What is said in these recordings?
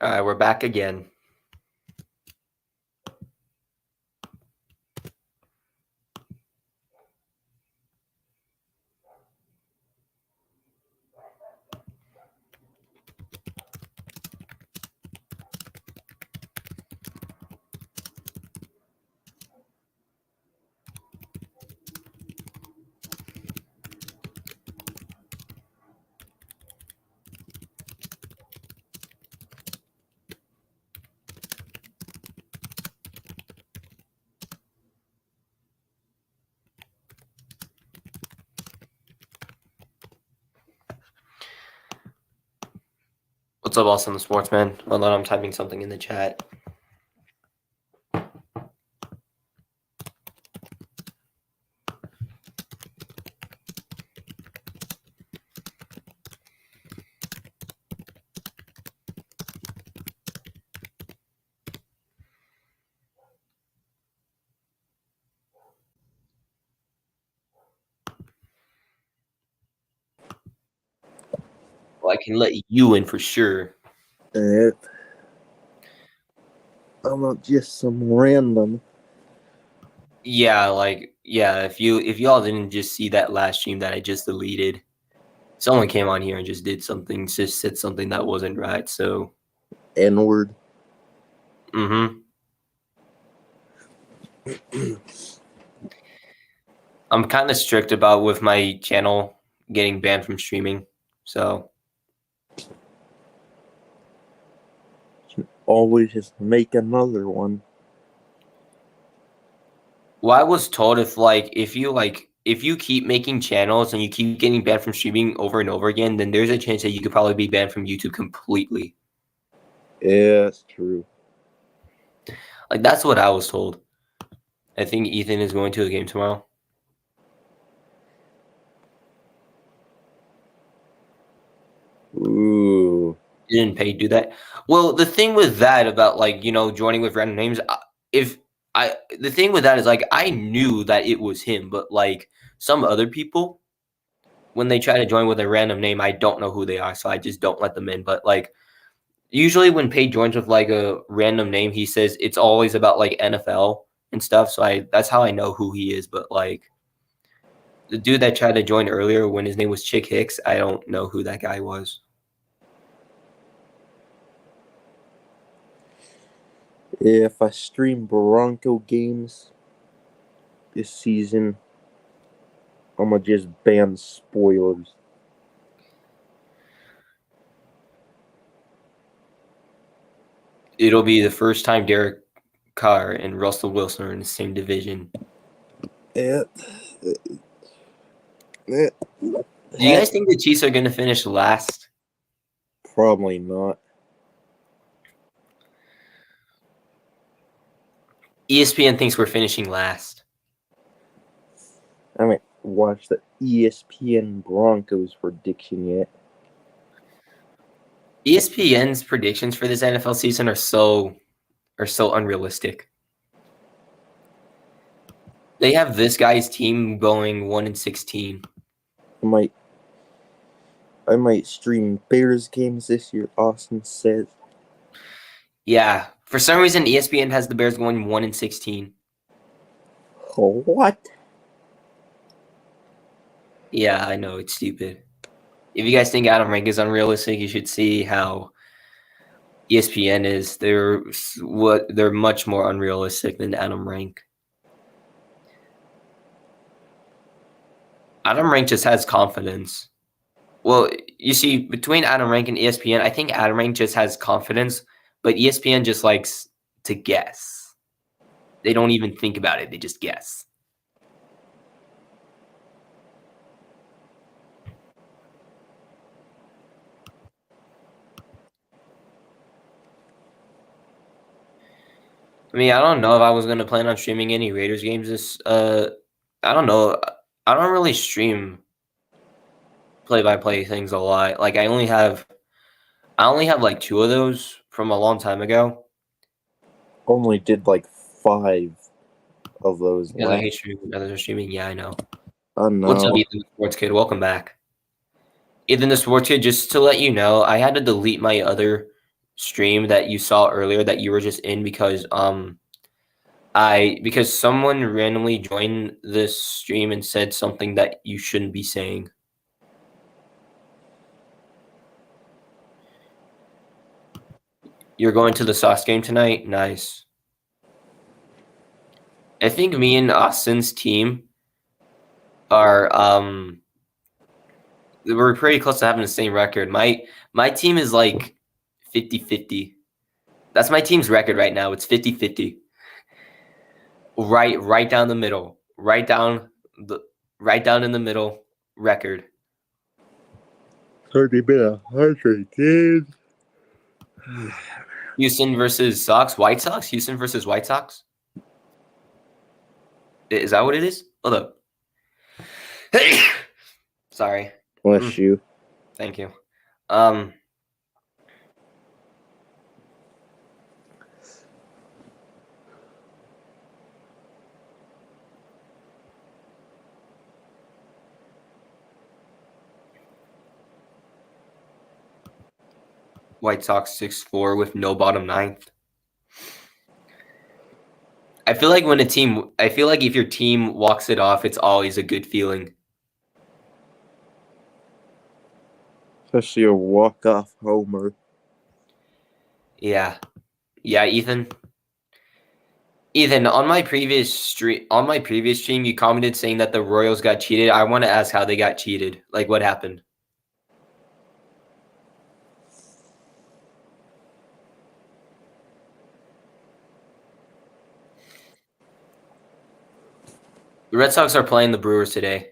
All right, we're back again. What's up, Austin the Sportsman? Hold on, I'm typing something in the chat. Well, I can let you in for sure. I'm not just some random. Yeah, if y'all didn't just see that last stream that I just deleted, someone came on here and just said something that wasn't right. So N-word. I'm kind of strict about with my channel getting banned from streaming. So You can always just make another one. well, I was told if you keep making channels and you keep getting banned from streaming over and over again, then there's a chance that you could probably be banned from YouTube completely. Yeah, that's true. Like, that's what I was told. I think Ethan is going to a game tomorrow. Ooh. You didn't pay to do that. Well, the thing with that about joining with random names, the thing with that is I knew that it was him, but some other people, when they try to join with a random name, I don't know who they are, so I just don't let them in. But usually when Paige joins with a random name, he says it's always about NFL and stuff. So that's how I know who he is. But the dude that tried to join earlier when his name was Chick Hicks, I don't know who that guy was. If I stream Bronco games this season, I'm gonna just ban spoilers. It'll be the first time Derek Carr and Russell Wilson are in the same division. Yeah. Do you guys think the Chiefs are going to finish last? Probably not. ESPN thinks we're finishing last. I haven't watched the ESPN Broncos prediction yet. ESPN's predictions for this NFL season are so unrealistic. They have this guy's team going 1-16. I might stream Bears games this year, Austin says. Yeah. For some reason, ESPN has the Bears going 1-16. Oh, what? Yeah, I know. It's stupid. If you guys think Adam Rank is unrealistic, you should see how ESPN is. They're much more unrealistic than Adam Rank. Adam Rank just has confidence. Well, you see, between Adam Rank and ESPN, I think Adam Rank just has confidence, but ESPN just likes to guess. They don't even think about it. They just guess. I mean, I don't know if I was going to plan on streaming any Raiders games I don't know. I don't really stream play-by-play things a lot. I only have 2 of those from a long time ago. Only did 5 of those. Yeah, I hate streaming. Others are streaming. Yeah, I know. Oh, no. What's up, Ethan the Sports Kid? Welcome back. Ethan the Sports Kid, just to let you know, I had to delete my other stream that you saw earlier that you were just in because someone randomly joined this stream and said something that you shouldn't be saying. You're going to the Sox game tonight? Nice. I think me and Austin's team are we're pretty close to having the same record. My team is like 50-50. That's my team's record right now. It's 50-50. Right down the middle. Right down in the middle record. 30 been 100 kids. Houston versus Sox. White Sox? Houston versus White Sox? Is that what it is? Hold up. Sorry. Bless you. Thank you. White Sox 6-4 with no bottom ninth. I feel like if your team walks it off, it's always a good feeling. Especially a walk-off homer. Yeah. Yeah, Ethan. Ethan, on my previous stream, you commented saying that the Royals got cheated. I want to ask how they got cheated. Like, what happened? The Red Sox are playing the Brewers today.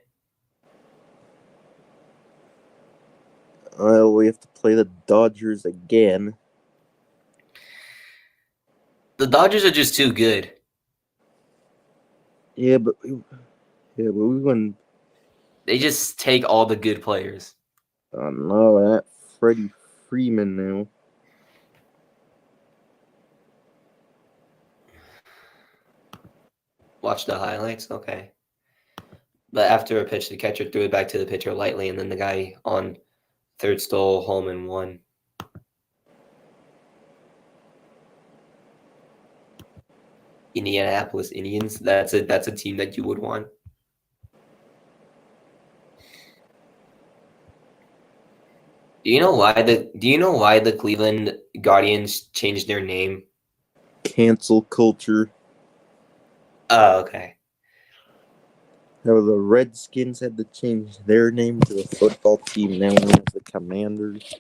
We have to play the Dodgers again. The Dodgers are just too good. Yeah, but we wouldn't. They just take all the good players. Oh no, that Freddie Freeman now. Watch the highlights? Okay. But after a pitch, the catcher threw it back to the pitcher lightly, and then the guy on third stole home and won. Indianapolis Indians. That's a team that you would want. Do you know why the Cleveland Guardians changed their name? Cancel culture. Oh, okay. Now the Redskins had to change their name to the football team now known as the Commanders.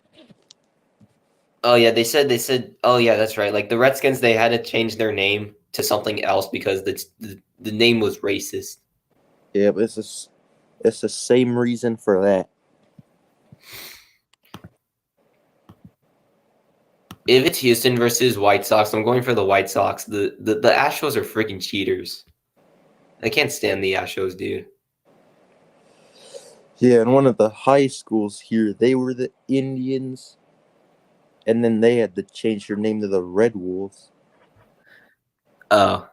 Oh yeah, they said. Oh yeah, that's right. Like the Redskins, they had to change their name to something else because the name was racist. Yeah, but it's the same reason for that. If it's Houston versus White Sox, I'm going for the White Sox. The Astros are freaking cheaters. I can't stand the Astros, dude. Yeah, in one of the high schools here, they were the Indians, and then they had to change their name to the Red Wolves. Oh,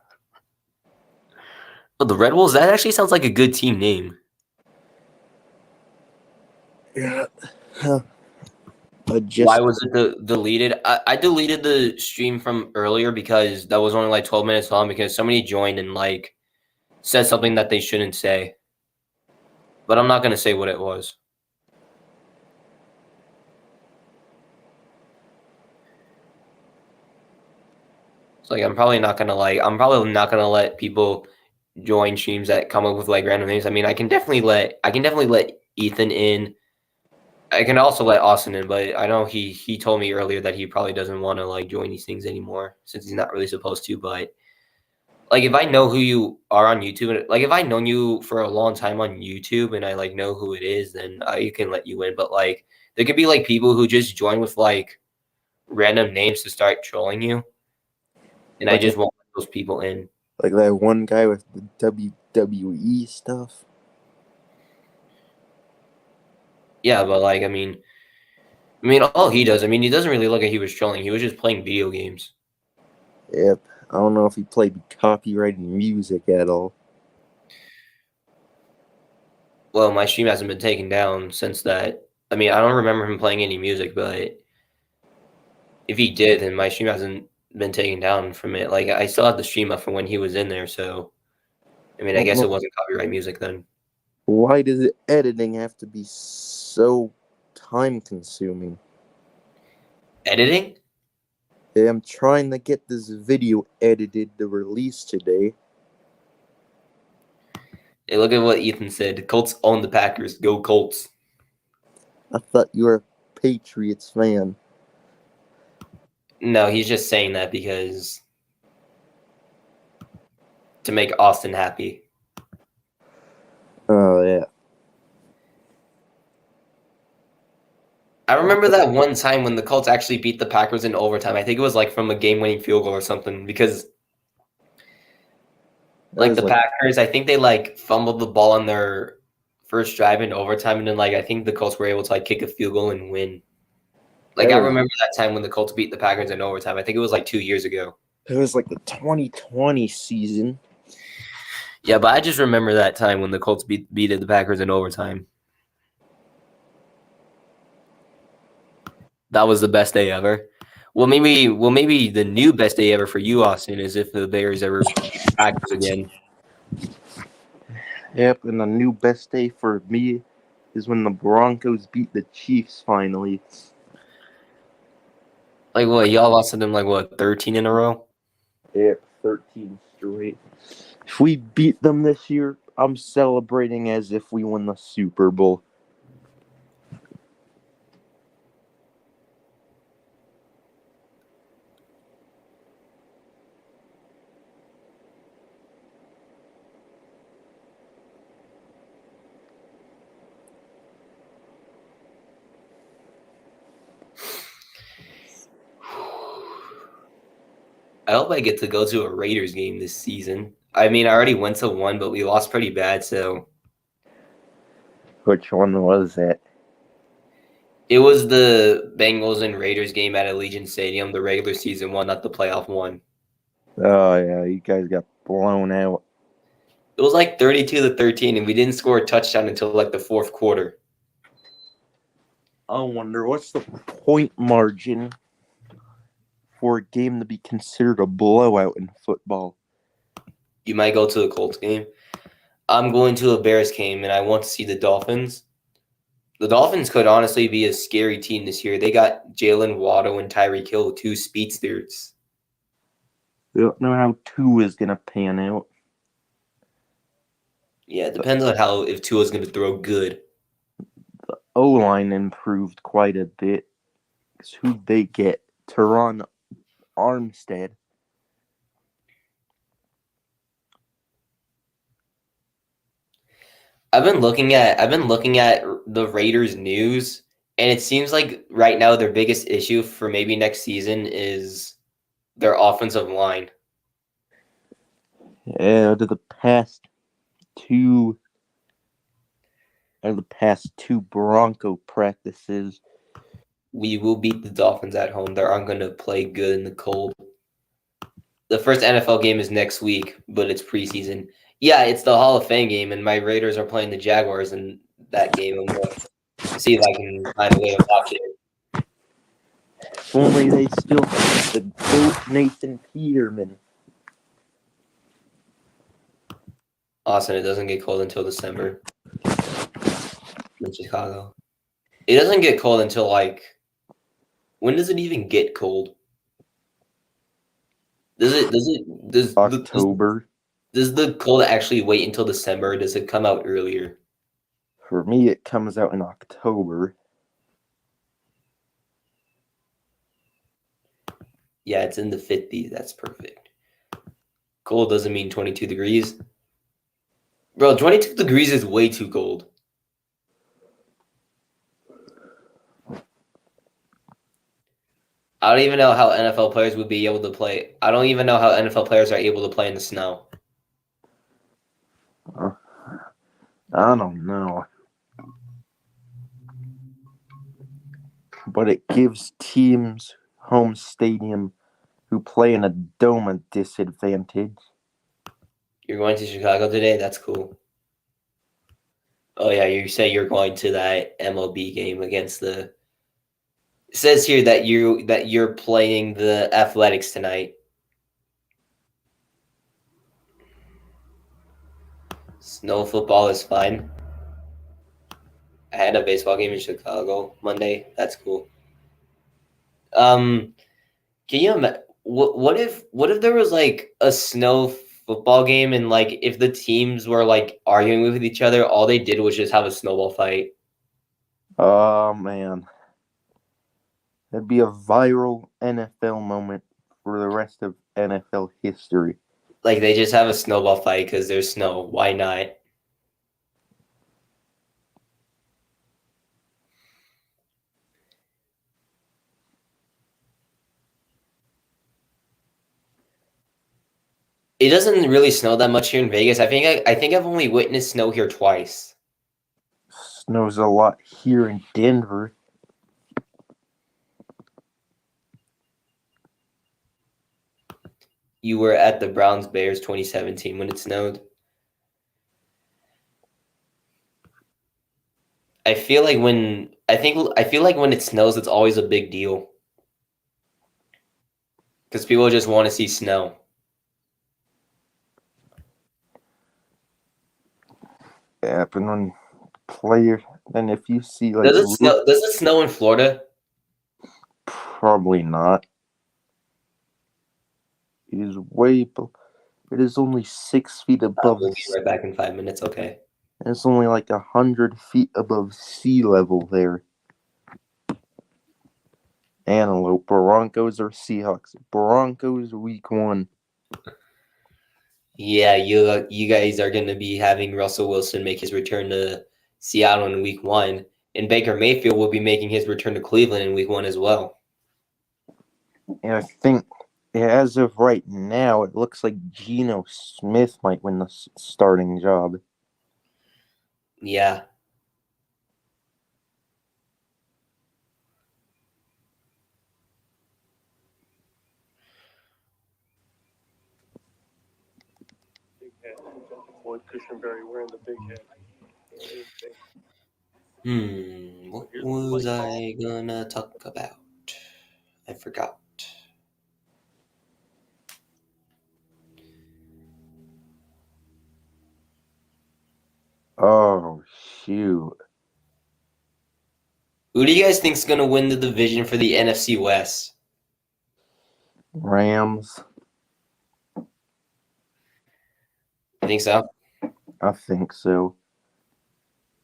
the Red Wolves. That actually sounds like a good team name. Yeah. Why was it deleted? I deleted the stream from earlier because that was only like 12 minutes long because somebody joined and like said something that they shouldn't say. But I'm not going to say what it was. It's like I'm probably not going to let people join streams that come up with like random names. I mean, I can definitely let Ethan in. I can also let Austin in, but I know he told me earlier that he probably doesn't want to like join these things anymore since he's not really supposed to, but like if I know who you are on YouTube, and like if I've known you for a long time on YouTube and I like know who it is, then I can let you in. But like there could be like people who just join with like random names to start trolling you, and I just won't let those people in. Like that one guy with the WWE stuff. Yeah, but like I mean, all he does, he doesn't really look like he was trolling. He was just playing video games. Yep. I don't know if he played copyrighted music at all. Well, my stream hasn't been taken down since that. I don't remember him playing any music, but If he did, then my stream hasn't been taken down from it. Like I still have the stream up from when he was in there, so I mean, I I don't guess know it wasn't copyright music then. why does it editing have to be so time consuming? Editing? I'm trying to get this video edited to release today. Hey, look at what Ethan said. Colts own the Packers. Go Colts. I thought you were a Patriots fan. No, he's just saying that because to make Austin happy. Oh yeah. I remember that one time when the Colts actually beat the Packers in overtime. I think it was like from a game-winning field goal or something because That like was the like Packers, I think they like fumbled the ball on their first drive in overtime, and then like I think the Colts were able to like kick a field goal and win. Like that I was remember that time when the Colts beat the Packers in overtime. I think it was like 2 years ago. it was like the 2020 season. Yeah, but I just remember that time when the Colts beat the Packers in overtime. That was the best day ever. Well, maybe the new best day ever for you, Austin, is if the Bears ever beat the Packers again. Yep, and the new best day for me is when the Broncos beat the Chiefs finally. Like what? Y'all lost to them like what? 13 in a row. Yep, 13 straight. If we beat them this year, I'm celebrating as if we won the Super Bowl. I hope I get to go to a Raiders game this season. I mean, I already went to one, but we lost pretty bad, so Which one was it? it was the Bengals and Raiders game at Allegiant Stadium, the regular season one, not the playoff one. Oh yeah, you guys got blown out. It was like 32-13, and we didn't score a touchdown until like the fourth quarter. I wonder what's the point margin for a game to be considered a blowout in football. You might go to a Colts game. I'm going to a Bears game, and I want to see the Dolphins. The Dolphins could honestly be a scary team this year. They got Jalen Waddle and Tyreek Hill, two speedsters. We don't know how Tua is gonna pan out. Yeah, it depends on how if Tua's going to throw good. O line improved quite a bit. Cause who'd they get? Teron Armstead. I've been looking at the Raiders news, and it seems like right now their biggest issue for maybe next season is their offensive line. Yeah, out of the two past two Bronco practices, We will beat the Dolphins at home. They aren't going to play good in the cold. The first NFL game is next week, but it's preseason. Yeah, it's the Hall of Fame game, and my Raiders are playing the Jaguars in that game. I'm going to see if I can find a way to watch it. if only they still had the GOAT Nathan Peterman. Austin, it doesn't get cold until December in Chicago. It doesn't get cold until like when does it even get cold? October. Does the cold actually wait until December, or does it come out earlier? For me, it comes out in October. Yeah, it's in the 50s. That's perfect. Cold doesn't mean 22 degrees. Bro, 22 degrees is way too cold. I don't even know how NFL players would be able to play. I don't even know how NFL players are able to play in the snow. I don't know. But it gives teams home stadium who play in a dome a disadvantage. You're going to Chicago today? That's cool. Oh yeah, you say you're going to that MLB game against the It says here that you're playing the Athletics tonight. Snow football is fine. I had a baseball game in Chicago Monday. That's cool. Can you imagine? What if there was like a snow football game and like if the teams were like arguing with each other, all they did was just have a snowball fight. Oh man, that'd be a viral NFL moment for the rest of NFL history. Like they just have a snowball fight because there's snow. Why not? It doesn't really snow that much here in Vegas. I think I've only witnessed snow here twice. Snows a lot here in Denver. You were at the Browns Bears 2017 when it snowed. I feel like when it snows, it's always a big deal because people just want to see snow. Yeah, but when players, then if you see like Does it snow? Does it snow in Florida? probably not. It is it is only 6 feet above. We'll be right back in 5 minutes. Okay. It's only like 100 feet above sea level there. Antelope, Broncos or Seahawks? Broncos week 1. Yeah, you guys are going to be having Russell Wilson make his return to Seattle in Week 1, and Baker Mayfield will be making his return to Cleveland in Week 1 as well. And I think as of right now, it looks like Geno Smith might win the starting job. Yeah. Floyd Cushionberry wearing the big head. What was I gonna talk about? I forgot. Oh, shoot. Who do you guys think's gonna win the division for the NFC West? Rams. I think so. I think so.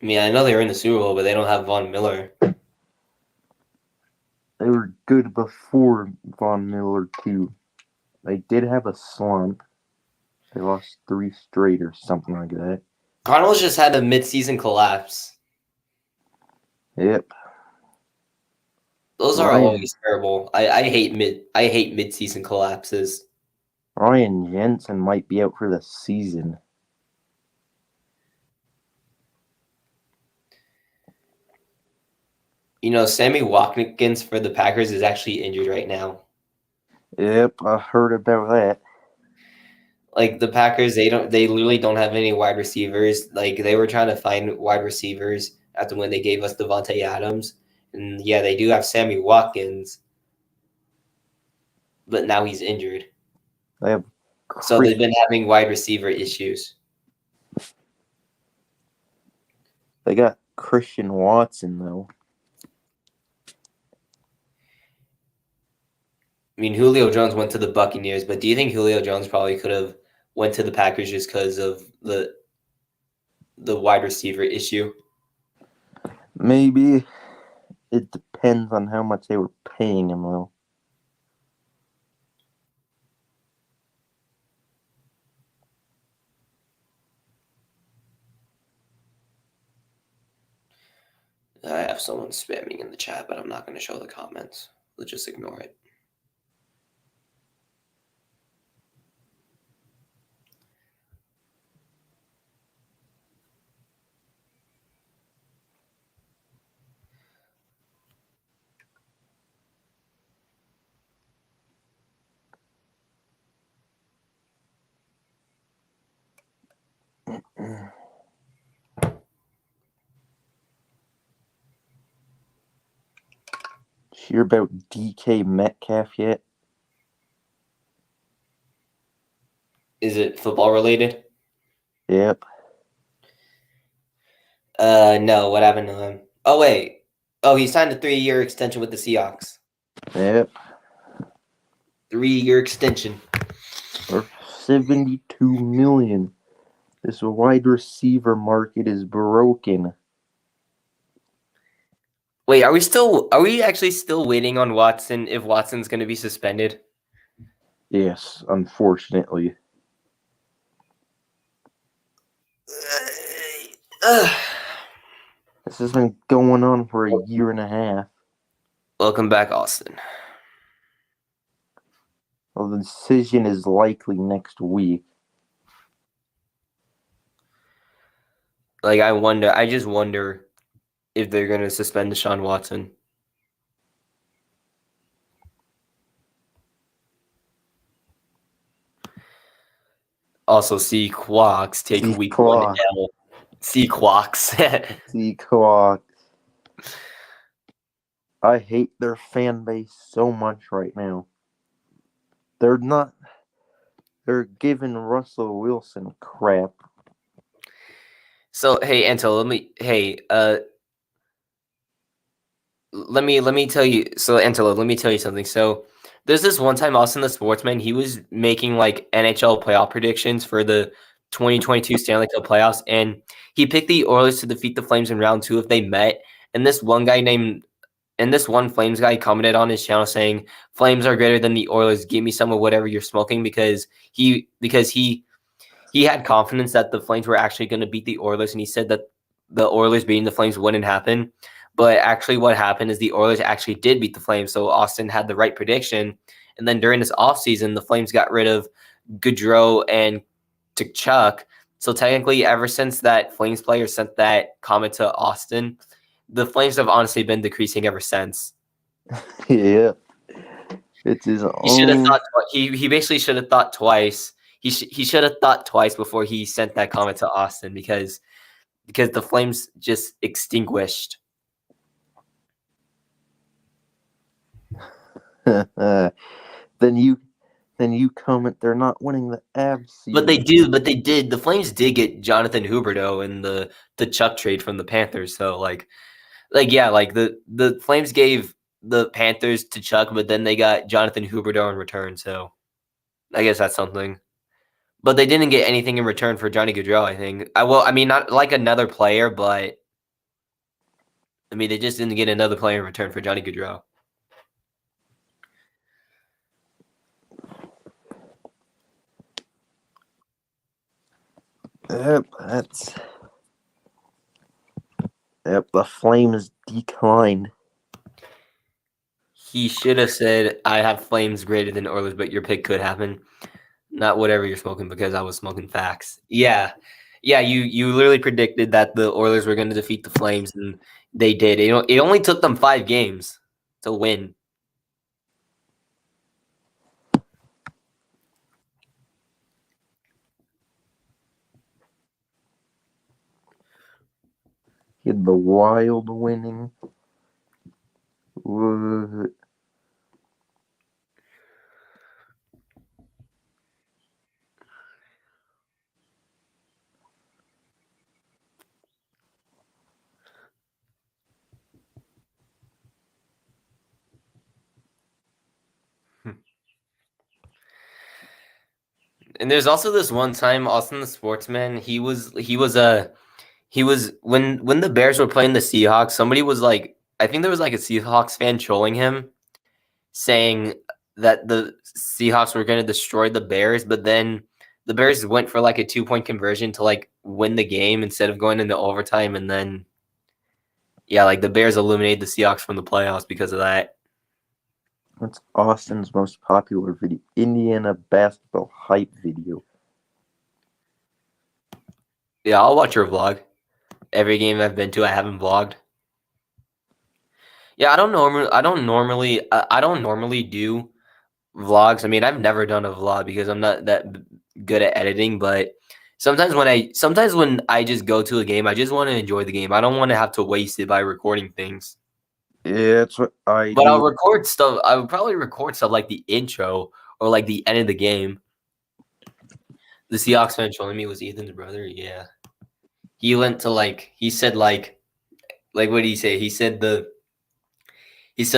I mean, I know they were in the Super Bowl, but they don't have Von Miller. They were good before Von Miller, too. They did have a slump. They lost 3 straight or something like that. Cardinals just had a mid-season collapse. Yep. Those are always terrible. I hate mid-season collapses. Ryan Jensen might be out for the season. You know, Sammy Watkins for the Packers is actually injured right now. Yep, I heard about that. Like the Packers, they literally don't have any wide receivers. Like they were trying to find wide receivers after when they gave us Devontae Adams. And yeah, they do have Sammy Watkins, but now he's injured. They have So they've been having wide receiver issues. They got Christian Watson, though. I mean, Julio Jones went to the Buccaneers, but do you think Julio Jones probably could have went to the Packers just because of the wide receiver issue? Maybe. It depends on how much they were paying him, though. I have someone spamming in the chat, but I'm not going to show the comments. Let's just ignore it. hear about DK Metcalf yet? Is it football related? Yep. No. What happened to him? Oh wait. Oh, he signed a 3-year extension with the Seahawks. Yep. 3-year extension. For $72 million. This wide receiver market is broken. Wait, are we actually still waiting on Watson if Watson's going to be suspended? Yes, unfortunately. This has been going on for a year and a half. Welcome back, Austin. Well, the decision is likely next week. Like, I just wonder if they're going to suspend Deshaun Watson. Also, Seahawks take week 1 L. Seahawks. Seahawks. I hate their fan base so much right now. They're giving Russell Wilson crap. So, hey, Anto, let me tell you. So, Antelope, let me tell you something. So, there's this one time Austin the Sportsman. He was making like NHL playoff predictions for the 2022 Stanley Cup playoffs, and he picked the Oilers to defeat the Flames in round 2 if they met. And this one Flames guy commented on his channel saying, "Flames are greater than the Oilers. Give me some of whatever you're smoking," because he had confidence that the Flames were actually going to beat the Oilers, and he said that the Oilers beating the Flames wouldn't happen. But actually what happened is the Oilers actually did beat the Flames, so Austin had the right prediction. And then during this offseason, the Flames got rid of Gaudreau and Tkachuk. So technically, ever since that Flames player sent that comment to Austin, the Flames have honestly been decreasing ever since. Yeah. It's his He should have own. thought. He basically should have thought twice. He should have thought twice before he sent that comment to Austin because the Flames just extinguished. Then you comment they're not winning the Avs season. But they do. But they did. The Flames did get Jonathan Huberdeau in the Chuck trade from the Panthers. So yeah, like the Flames gave the Panthers to Chuck, but then they got Jonathan Huberdeau in return. So I guess that's something. But they didn't get anything in return for Johnny Gaudreau, I think. I mean, not like another player, but I mean, they just didn't get another player in return for Johnny Gaudreau. Yep, the Flames declined. He should have said, "I have Flames greater than Oilers," but your pick could happen. Not whatever you're smoking, because I was smoking facts. Yeah. You literally predicted that the Oilers were going to defeat the Flames, and they did. It only took them 5 games to win. He had the Wild winning. And there's also this one time, Austin the Sportsman, he was when the Bears were playing the Seahawks, somebody was like, I think there was like a Seahawks fan trolling him, saying that the Seahawks were going to destroy the Bears, but then the Bears went for like a 2-point conversion to like win the game instead of going into overtime, and then like the Bears eliminated the Seahawks from the playoffs because of that. What's Austin's most popular video? Indiana basketball hype video. Yeah, I'll watch your vlog. Every game I've been to, I haven't vlogged. Yeah, I don't normally do vlogs. I mean, I've never done a vlog because I'm not that good at editing, but sometimes when I just go to a game, I just want to enjoy the game. I don't want to have to waste it by recording things. Yeah, that's what I But do. I'll record stuff. I would probably record stuff like the intro or like the end of the game. The Seahawks fan showing me was Ethan's brother. Yeah, he went to he said what did he say? He said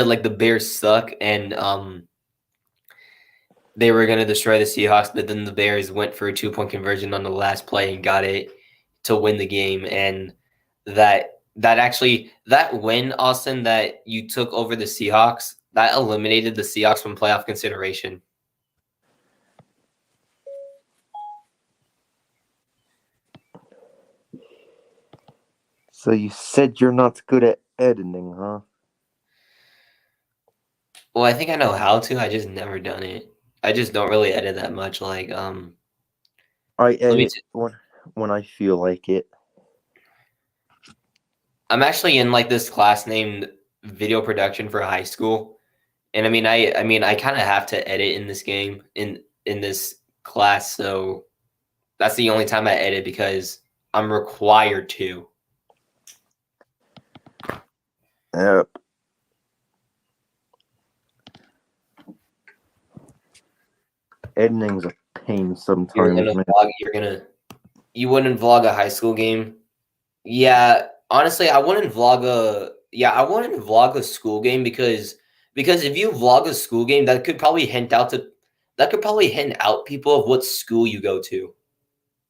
like the Bears suck and they were gonna destroy the Seahawks, but then the Bears went for a 2-point conversion on the last play and got it to win the game. And that win, Austin, that you took over the Seahawks, that eliminated the Seahawks from playoff consideration. So you said you're not good at editing, huh? Well, I think I know how to. I just never done it. I just don't really edit that much. I Let me. edit when I feel like it. I'm actually in like this class named video production for high school, and I kind of have to edit in this game in this class, so that's the only time I edit because I'm required to. Yep. Editing's a pain sometimes, man. You wouldn't vlog a high school game. Yeah, honestly, I wouldn't vlog a school game because if you vlog a school game, that could probably hint out people of what school you go to.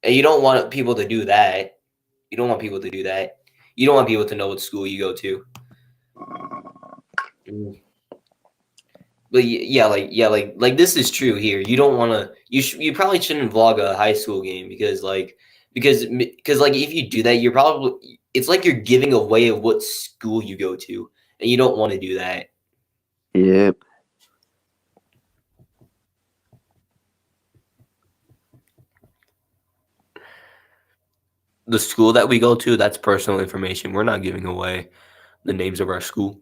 And you don't want people to do that. You don't want people to do that. You don't want people to know what school you go to. But like this is true here. You don't want to. You probably shouldn't vlog a high school game because if you do that, it's like you're giving away of what school you go to, and you don't want to do that. Yep. The school that we go to, that's personal information. We're not giving away the names of our school.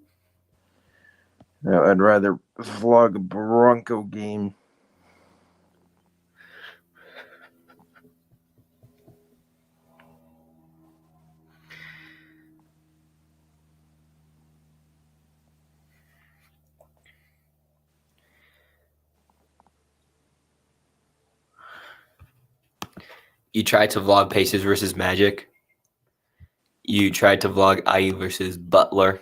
No, I'd rather vlog a Bronco game. You tried to vlog Pacers versus Magic. You tried to vlog IU versus Butler.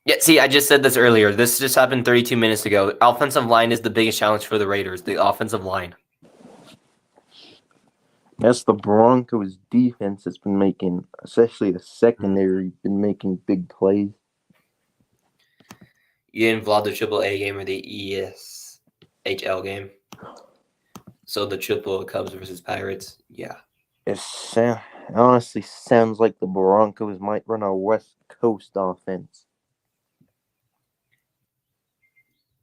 Yeah, see, I just said this earlier. This just happened 32 minutes ago. Offensive line is the biggest challenge for the Raiders. The offensive line. That's the Broncos' defense has been making, especially the secondary, been making big plays. You didn't vlog the AAA game or the ESHL game. So the triple Cubs versus Pirates. Yeah. It honestly sounds like the Broncos might run a West Coast offense.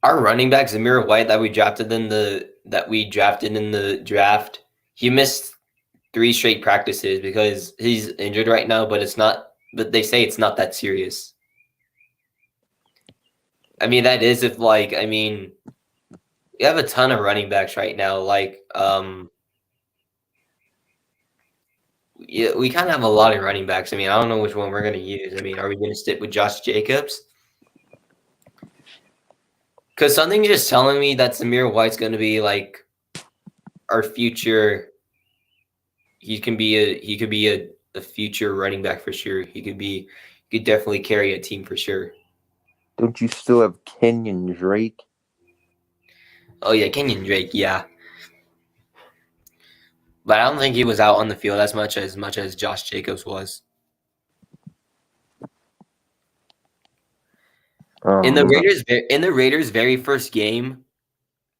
Our running back Zamir White that we drafted in the draft, he missed 3 straight practices because he's injured right now, but they say it's not that serious. I mean, that is if you have a ton of running backs right now. Yeah, we kind of have a lot of running backs. I mean, I don't know which one we're going to use. I mean, are we going to stick with Josh Jacobs? Because something's just telling me that Zamir White's going to be like our future. He could be a future running back for sure. He could definitely carry a team for sure. Don't you still have Kenyon Drake? Oh yeah, Kenyon Drake, yeah. But I don't think he was out on the field as much as Josh Jacobs was. In the Raiders' very first game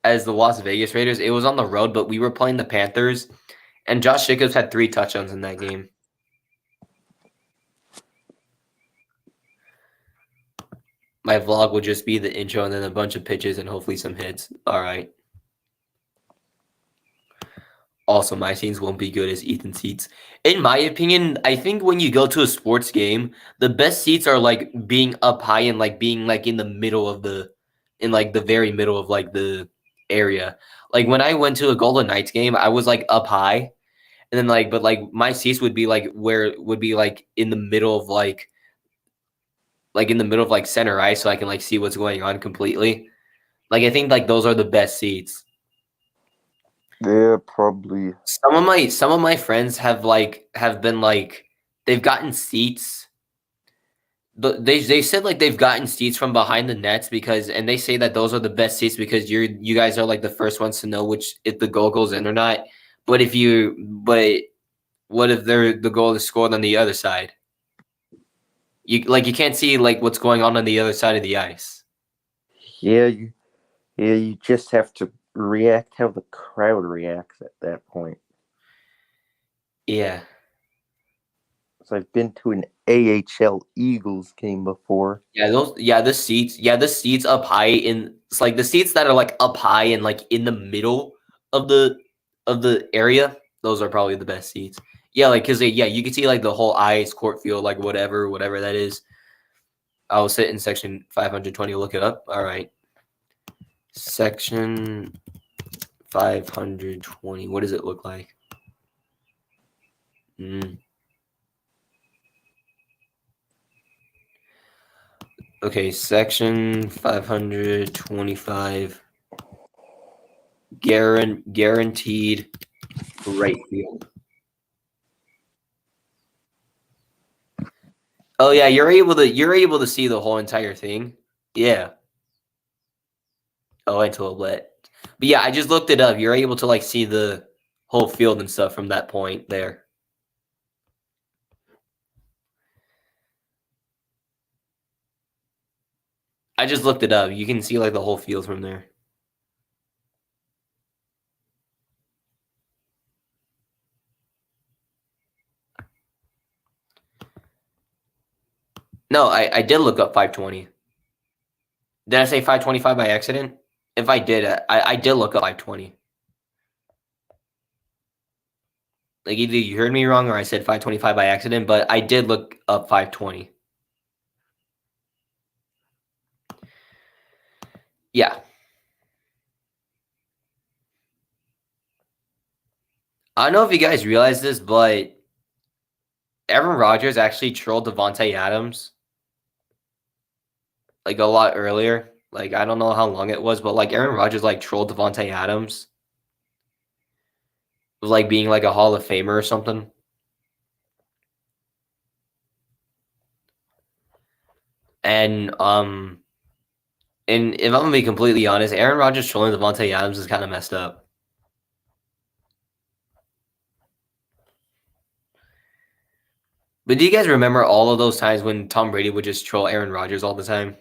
as the Las Vegas Raiders, it was on the road, but we were playing the Panthers, and Josh Jacobs had 3 touchdowns in that game. My vlog would just be the intro and then a bunch of pitches and hopefully some hits. All right. Also, my scenes won't be good as Ethan's seats. In my opinion, I think when you go to a sports game, the best seats are like being up high and like being like in the middle of the very middle of like the area. Like when I went to a Golden Knights game, I was like up high, And then but my seats would be where it would be in the middle of in the middle of center ice, so I can see what's going on completely. I think those are the best seats. Yeah, probably. Some of my friends have been they've gotten seats. They said they've gotten seats from behind the nets and they say that those are the best seats because you guys are the first ones to know if the goal goes in or not. But what if the goal is scored on the other side? You can't see what's going on the other side of the ice. Yeah, you just have to react how the crowd reacts at that point. Yeah. So I've been to an AHL Eagles game before. The seats up high it's the seats that are up high and in the middle of the area, those are probably the best seats. Yeah, because you can see the whole ice, court field, whatever that is. I'll sit in section 520, look it up. All right. Section 520. What does it look like? Okay, section 525. Guaranteed right field. Oh yeah, you're able to see the whole entire thing. Yeah. Oh, until it lit. But yeah, I just looked it up. You're able to see the whole field and stuff from that point there. I just looked it up. You can see the whole field from there. No, I did look up 520. Did I say 525 by accident? If I did, I did look up 520. Either you heard me wrong or I said 525 by accident, but I did look up 520. Yeah. I don't know if you guys realize this, but Aaron Rodgers actually trolled Devontae Adams a lot earlier. I don't know how long it was, but Aaron Rodgers trolled Devontae Adams with being a Hall of Famer or something. And if I'm gonna be completely honest, Aaron Rodgers trolling Devontae Adams is kind of messed up. But do you guys remember all of those times when Tom Brady would just troll Aaron Rodgers all the time?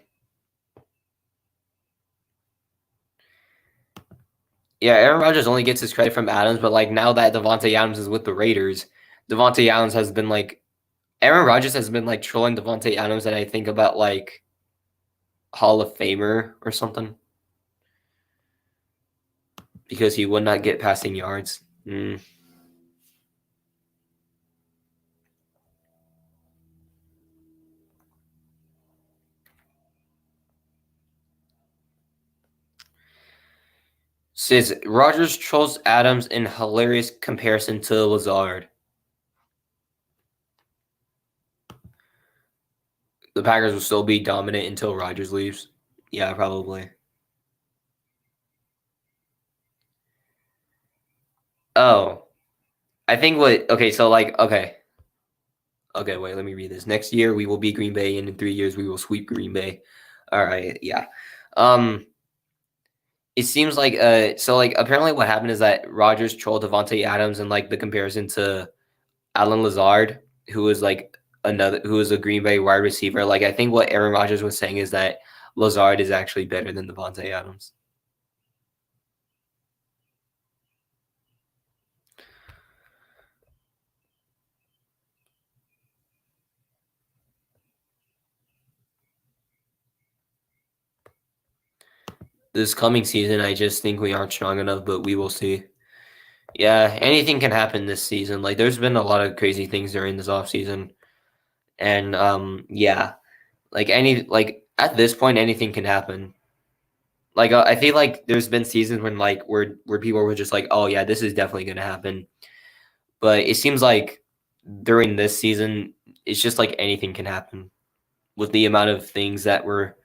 Yeah, Aaron Rodgers only gets his credit from Adams, but now that Devontae Adams is with the Raiders, Devontae Adams has been Aaron Rodgers has been trolling Devontae Adams, and I think about Hall of Famer or something because he would not get passing yards. Says Rodgers trolls Adams in hilarious comparison to Lazard. The Packers will still be dominant until Rodgers leaves. Yeah, probably. Oh, I think okay, so okay, wait, let me read this. Next year we will beat Green Bay, and in 3 years we will sweep Green Bay. All right, yeah. It seems so apparently what happened is that Rodgers trolled Devontae Adams and the comparison to Alan Lazard, who is who is a Green Bay wide receiver. I think what Aaron Rodgers was saying is that Lazard is actually better than Devontae Adams. This coming season, I just think we aren't strong enough, but we will see. Yeah, anything can happen this season. There's been a lot of crazy things during this offseason. And yeah. At this point anything can happen. I feel there's been seasons when where people were just oh yeah, this is definitely going to happen. But it seems like during this season, it's just like anything can happen with the amount of things that were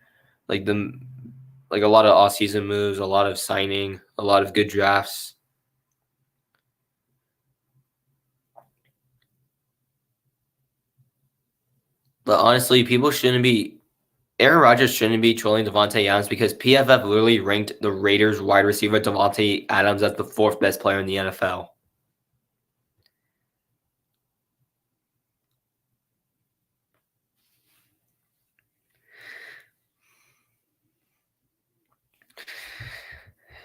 like a lot of off-season moves, a lot of signing, a lot of good drafts. But honestly, Aaron Rodgers shouldn't be trolling Devontae Adams because PFF literally ranked the Raiders wide receiver Devontae Adams as the 4th best player in the NFL.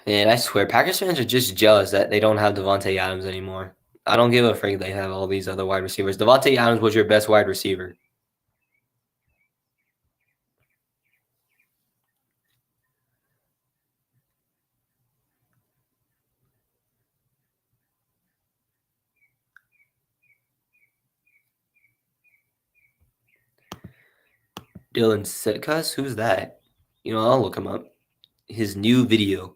Man, I swear, Packers fans are just jealous that they don't have Devontae Adams anymore. I don't give a frick they have all these other wide receivers. Devontae Adams was your best wide receiver. Dylan Sitkus? Who's that? I'll look him up. His new video.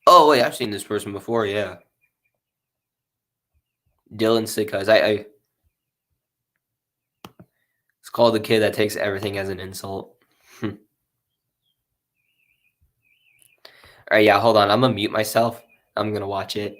Oh, wait, I've seen this person before, yeah. Dylan Sitkus. It's called the kid that takes everything as an insult. All right, yeah, hold on. I'm going to mute myself. I'm going to watch it.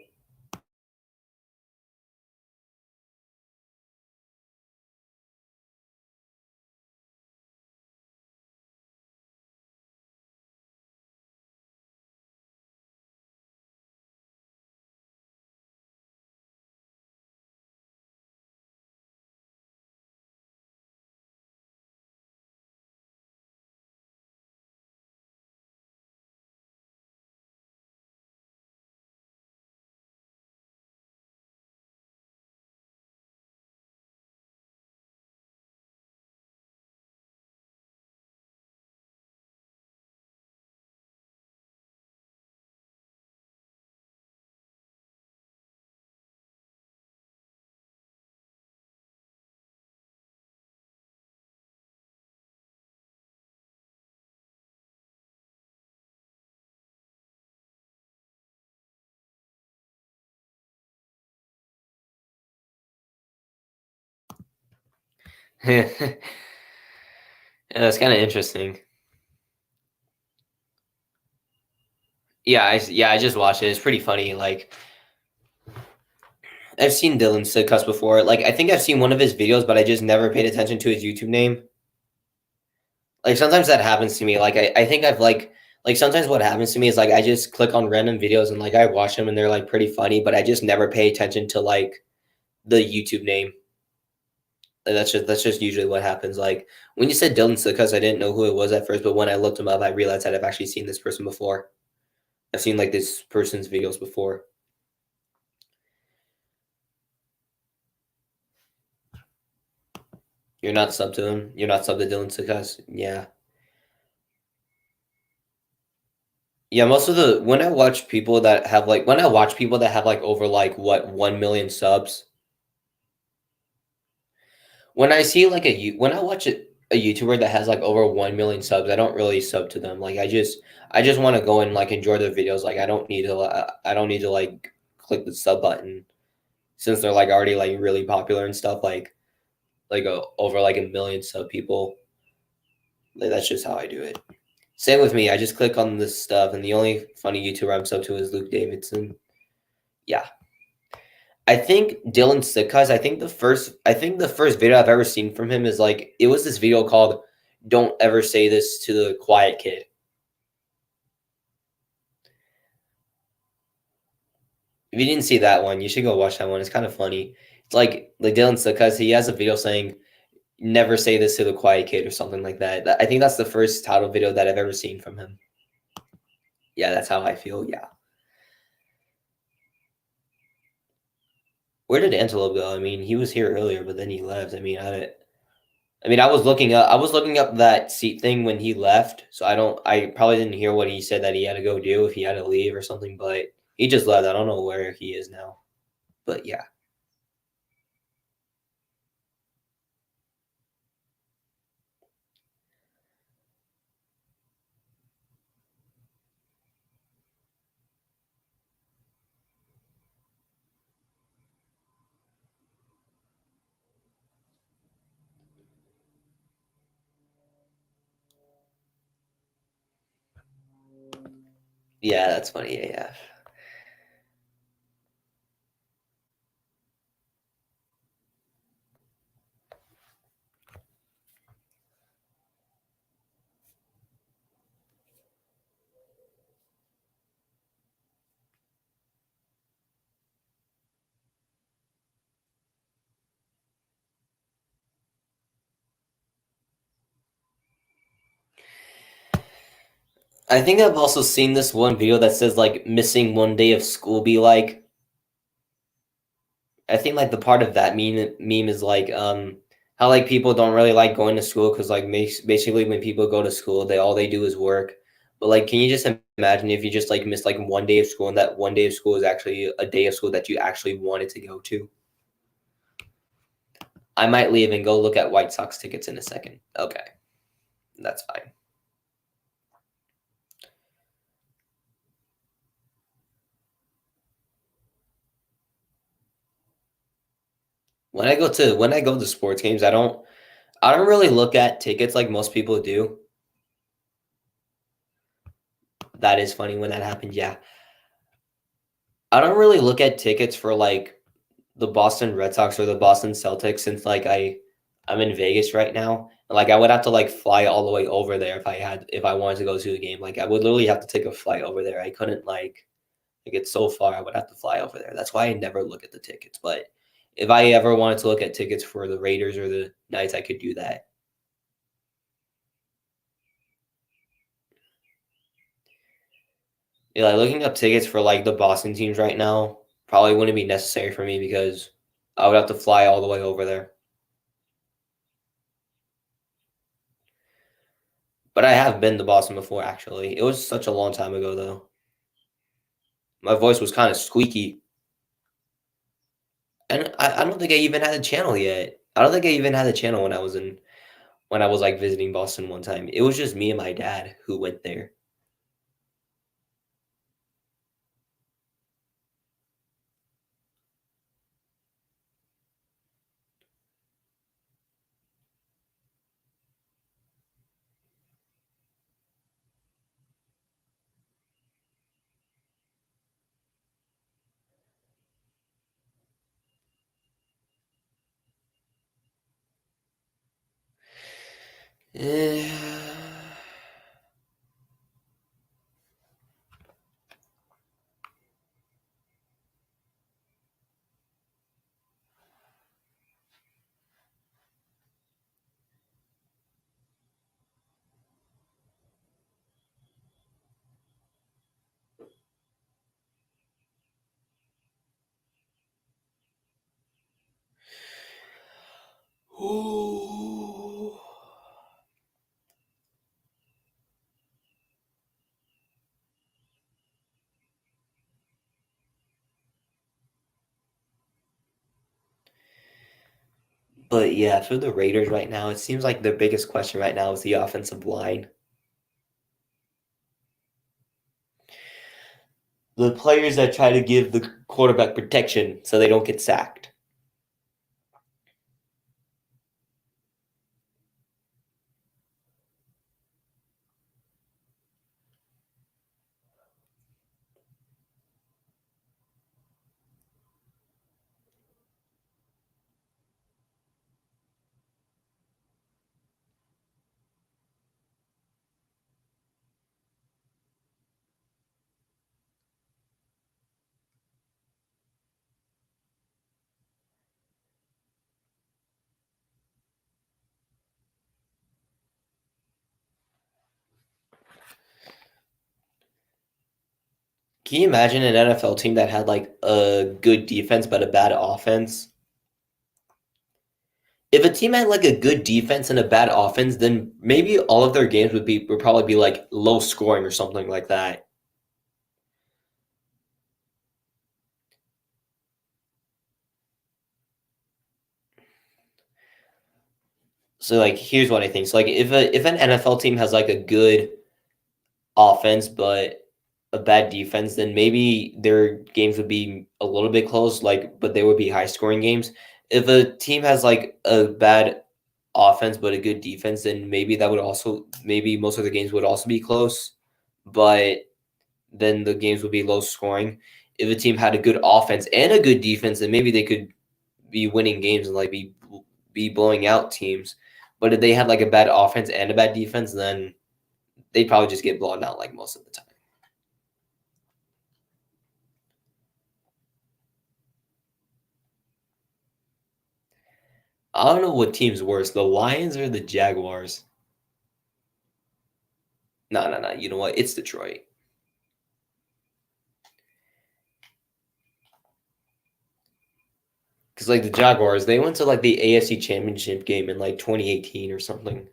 Yeah, that's kind of interesting. Yeah, I just watched it. It's pretty funny. Like, I've seen Dylan Sitkus before. Like, I think I've seen one of his videos, but I just never paid attention to his YouTube name. Like, sometimes that happens to me. Like, I think I've like sometimes what happens to me is like I just click on random videos and like I watch them and they're like pretty funny, but I just never pay attention to like the YouTube name. And that's just usually what happens. Like when you said Dylan Sitkus, I didn't know who it was at first, but when I looked him up, I realized that I've actually seen this person before. I've seen like this person's videos before. You're not sub to him. You're not sub to Dylan Sitkus. Yeah. Yeah, most of the when I watch people that have like over like what 1 million subs, when I see like when I watch a YouTuber that has like over 1 million subs, I don't really sub to them. Like I just want to go and like enjoy their videos. Like I don't need to like click the sub button since they're like already like really popular and stuff. Over like a million sub people. Like, that's just how I do it. Same with me. I just click on this stuff, and the only funny YouTuber I'm sub to is Luke Davidson. Yeah. I think Dylan Sitkus, I think the first video I've ever seen from him is like it was this video called "Don't Ever Say This to the Quiet Kid." If you didn't see that one, you should go watch that one. It's kind of funny. It's like Dylan Sitkus, he has a video saying "Never say this to the quiet kid" or something like that. I think that's the first title video that I've ever seen from him. Yeah, that's how I feel. Yeah. Where did Antelope go? I mean, he was here earlier, but then he left. I was looking up that seat thing when he left, so I probably didn't hear what he said that he had to go do if he had to leave or something, but he just left. I don't know where he is now. But yeah. Yeah, that's funny. Yeah. I think I've also seen this one video that says like missing one day of school be like. I think like the part of that meme is like how like people don't really like going to school because like basically when people go to school they all they do is work. But like, can you just imagine if you just like missed like one day of school and that one day of school is actually a day of school that you actually wanted to go to? I might leave and go look at White Sox tickets in a second. Okay, that's fine. When I go to sports games, I don't really look at tickets like most people do. That is funny when that happened. Yeah. I don't really look at tickets for like the Boston Red Sox or the Boston Celtics since like I'm in Vegas right now. Like I would have to like fly all the way over there if I wanted to go to the game. Like I would literally have to take a flight over there. I couldn't like it's so far I would have to fly over there. That's why I never look at the tickets. But if I ever wanted to look at tickets for the Raiders or the Knights, I could do that. Yeah, like looking up tickets for like the Boston teams right now probably wouldn't be necessary for me because I would have to fly all the way over there. But I have been to Boston before, actually. It was such a long time ago, though. My voice was kind of squeaky, and I don't think I even had a channel yet. I don't think I even had a channel when I was like visiting Boston one time. It was just me and my dad who went there. But yeah, for the Raiders right now, it seems like their biggest question right now is the offensive line. The players that try to give the quarterback protection so they don't get sacked. Can you imagine an NFL team that had like a good defense but a bad offense? If a team had like a good defense and a bad offense, then maybe all of their games would probably be like low scoring or something like that. So like here's what I think. So like if an NFL team has like a good offense but a bad defense, then maybe their games would be a little bit close, like but they would be high scoring games. If a team has like a bad offense but a good defense, then maybe that would also maybe most of the games would also be close, but then the games would be low scoring. If a team had a good offense and a good defense, then maybe they could be winning games and like be blowing out teams. But if they had like a bad offense and a bad defense, then they'd probably just get blown out like most of the time. I don't know what team's worse, the Lions or the Jaguars. No. You know what? It's Detroit. Because like the Jaguars, they went to like the AFC Championship game in like 2018 or something.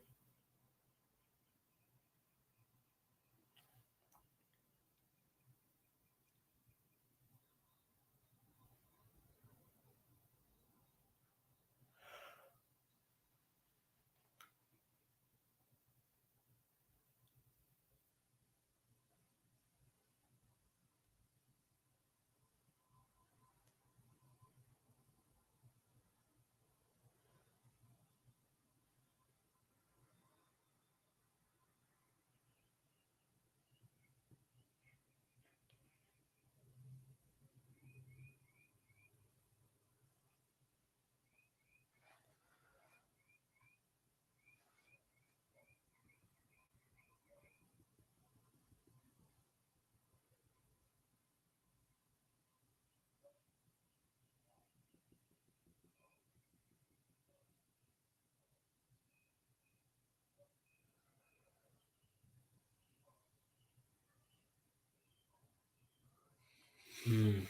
I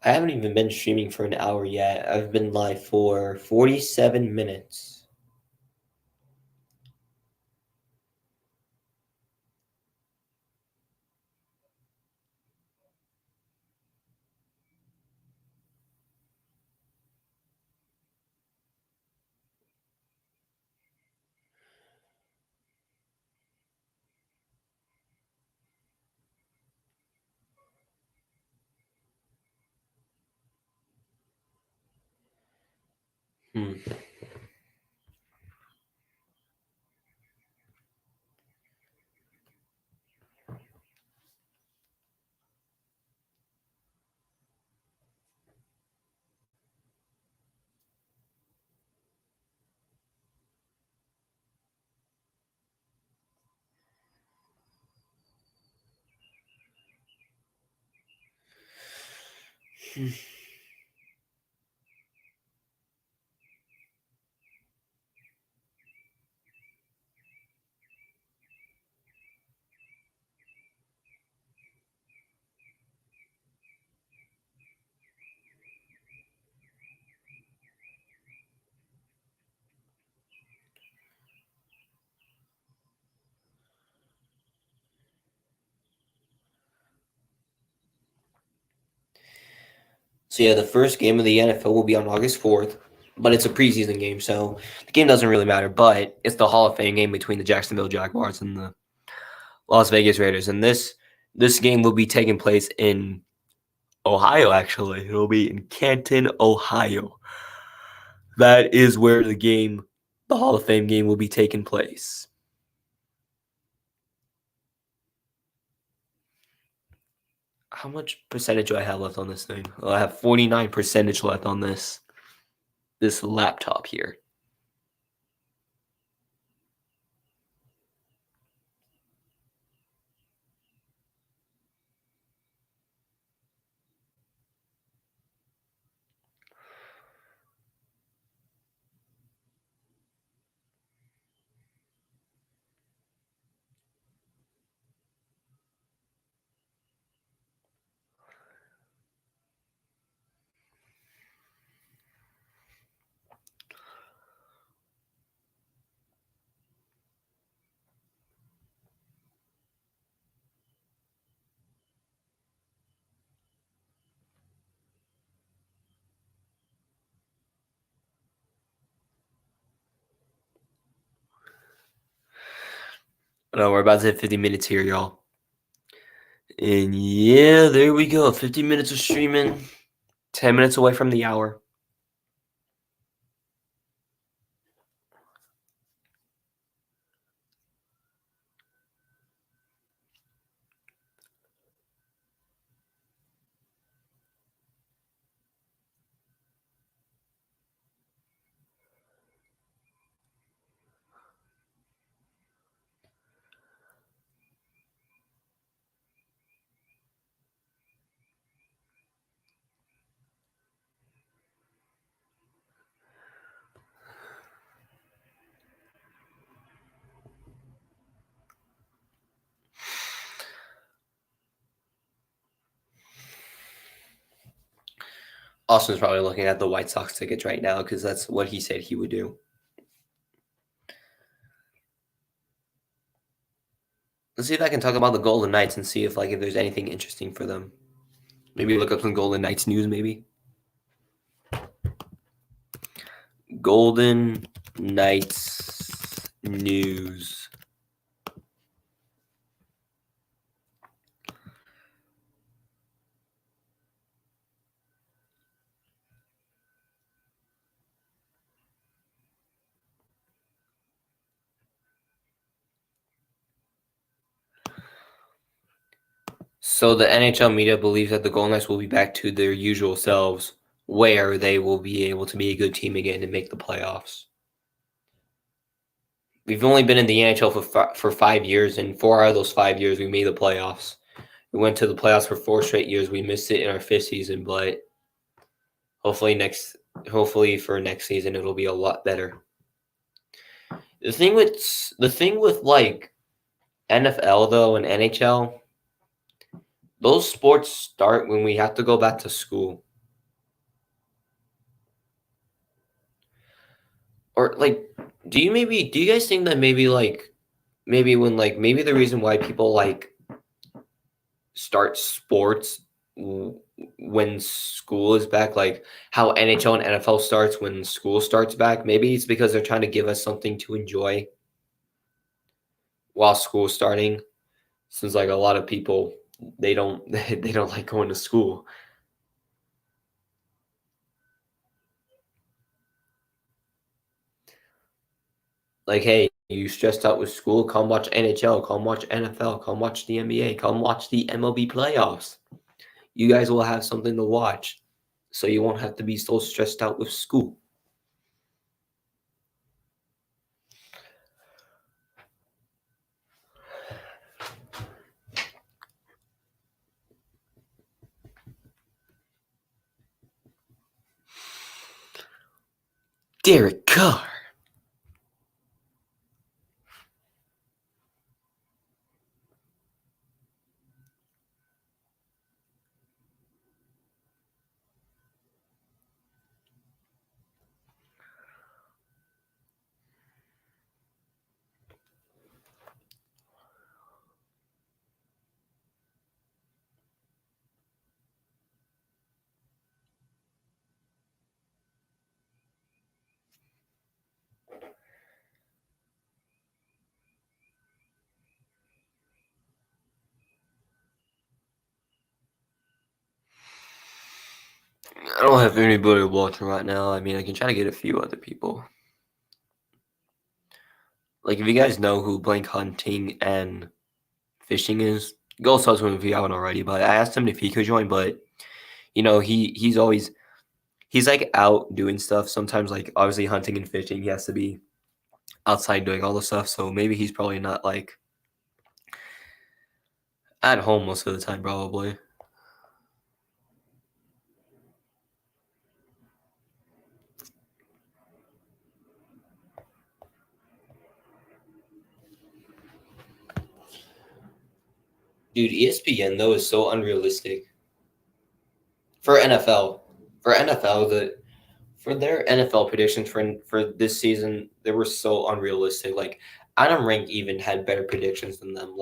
haven't even been streaming for an hour yet. I've been live for 47 minutes. Hmm. So yeah, the first game of the NFL will be on August 4th, but it's a preseason game, so the game doesn't really matter. But it's the Hall of Fame game between the Jacksonville Jaguars and the Las Vegas Raiders, and this game will be taking place in Ohio. Actually, it'll be in Canton, Ohio. That is where the Hall of Fame game, will be taking place. How much percentage do I have left on this thing? Well, I have 49% left on this laptop here. No, we're about to hit 50 minutes here, y'all. And yeah, there we go. 50 minutes of streaming. 10 minutes away from the hour. Austin's probably looking at the White Sox tickets right now because that's what he said he would do. Let's see if I can talk about the Golden Knights and see if there's anything interesting for them. Maybe look up some Golden Knights news, maybe. Golden Knights news. So the NHL media believes that the Golden Knights will be back to their usual selves, where they will be able to be a good team again and make the playoffs. We've only been in the NHL for 5 years, and 4 out of those 5 years we made the playoffs. We went to the playoffs for 4 straight years. We missed it in our 5th season, but hopefully for next season it'll be a lot better. The thing with like NFL though and NHL, those sports start when we have to go back to school. Or do you guys think that maybe the reason why people start sports when school is back, like how NHL and NFL starts when school starts back, maybe it's because they're trying to give us something to enjoy while school's starting, since a lot of people they don't they don't like going to school. Hey, you stressed out with school, come watch NHL, come watch NFL, come watch the NBA, come watch the MLB playoffs. You guys will have something to watch, so you won't have to be so stressed out with school. Derek Carr. I don't have anybody watching right now. I mean, I can try to get a few other people. If you guys know who blank hunting and fishing is, go search him if you haven't already. But I asked him if he could join, but he's always out doing stuff. Sometimes obviously hunting and fishing, he has to be outside doing all the stuff. So maybe he's probably not at home most of the time, probably. Dude, ESPN though is so unrealistic for NFL. For NFL, for their NFL predictions for this season, they were so unrealistic. Adam Rank even had better predictions than them.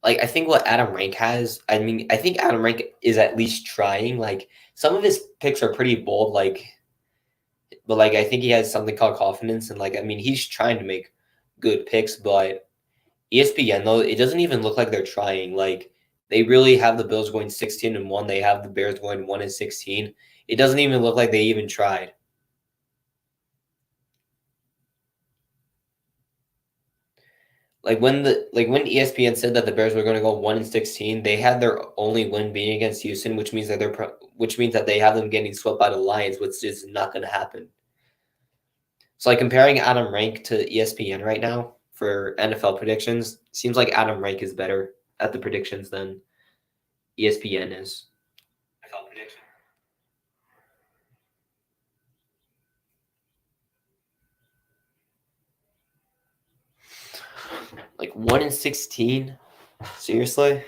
I think what Adam Rank has, I mean, I think Adam Rank is at least trying. Some of his picks are pretty bold. But I think he has something called confidence, and I mean, he's trying to make good picks, but ESPN though, it doesn't even look like they're trying. They really have the Bills going 16-1. They have the Bears going 1-16. It doesn't even look like they even tried. When ESPN said that the Bears were going to go 1-16, they had their only win being against Houston, which means that they have them getting swept by the Lions, which is not going to happen. So comparing Adam Rank to ESPN right now for NFL predictions, seems like Adam Rank is better at the predictions than ESPN is. NFL prediction. 1-16? Seriously?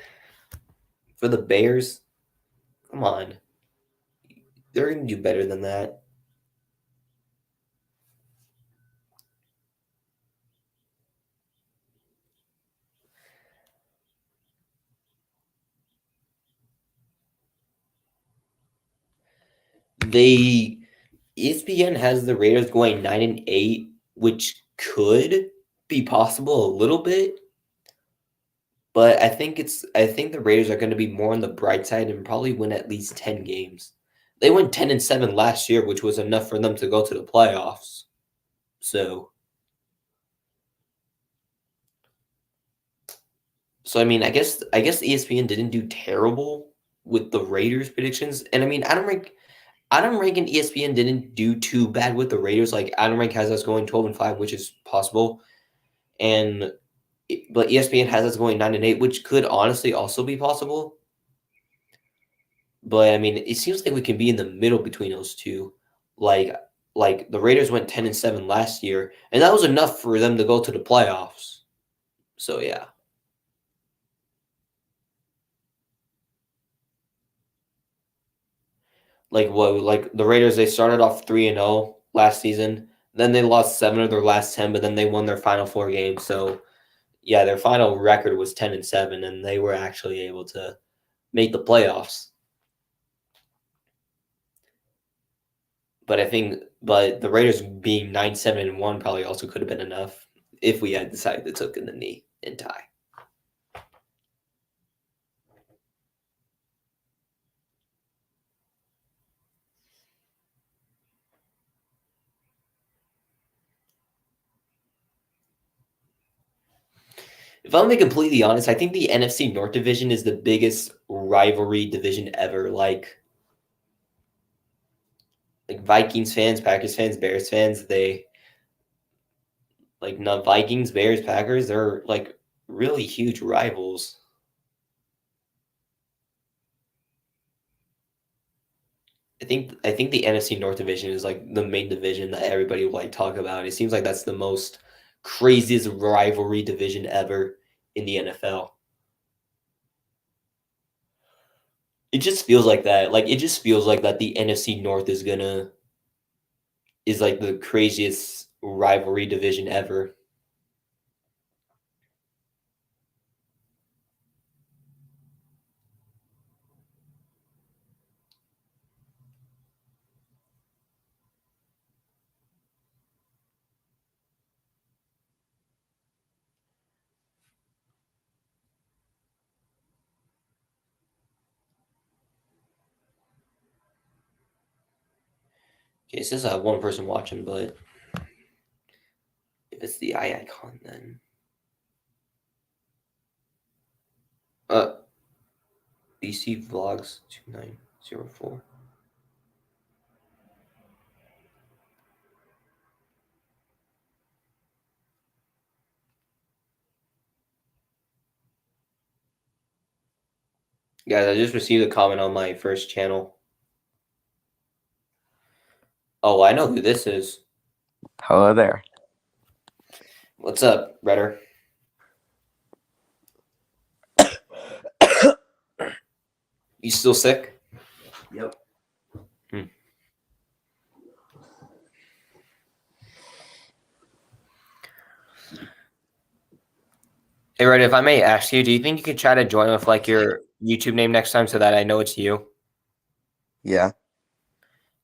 For the Bears? Come on. They're going to do better than that. ESPN has the Raiders going 9-8, which could be possible a little bit. But I think the Raiders are going to be more on the bright side and probably win at least 10 games. They went 10-7 last year, which was enough for them to go to the playoffs. So I mean, I guess ESPN didn't do terrible with the Raiders predictions. And I mean, Adam Rank and ESPN didn't do too bad with the Raiders. Like Adam Rank has us going 12-5, which is possible. But ESPN has us going 9-8, which could honestly also be possible. But I mean, it seems like we can be in the middle between those two. Like the Raiders went 10-7 last year, and that was enough for them to go to the playoffs. So yeah. Like the Raiders, they started off 3-0 last season. Then they lost 7 of their last 10, but then they won their final 4 games. So yeah, their final record was 10-7, and they were actually able to make the playoffs. But the Raiders being 9-7-1 probably also could have been enough if we had decided to take in the knee and tie. If I'm being completely honest, I think the NFC North division is the biggest rivalry division ever. Like Vikings fans, Packers fans, Bears fans, not Vikings, Bears, Packers, they're like really huge rivals. I think the NFC North division is like the main division that everybody will like talk about. It seems like that's the most craziest rivalry division ever in the NFL. It just feels like that. Like it just feels like that the NFC North is like the craziest rivalry division ever. Okay, it says I have one person watching, but if it's the eye icon, then BC Vlogs 2904. Guys, I just received a comment on my first channel. Oh, I know who this is. Hello there. What's up, Redder? You still sick? Yep. Hey, Redder, if I may ask you, do you think you could try to join with like your YouTube name next time so that I know it's you? Yeah.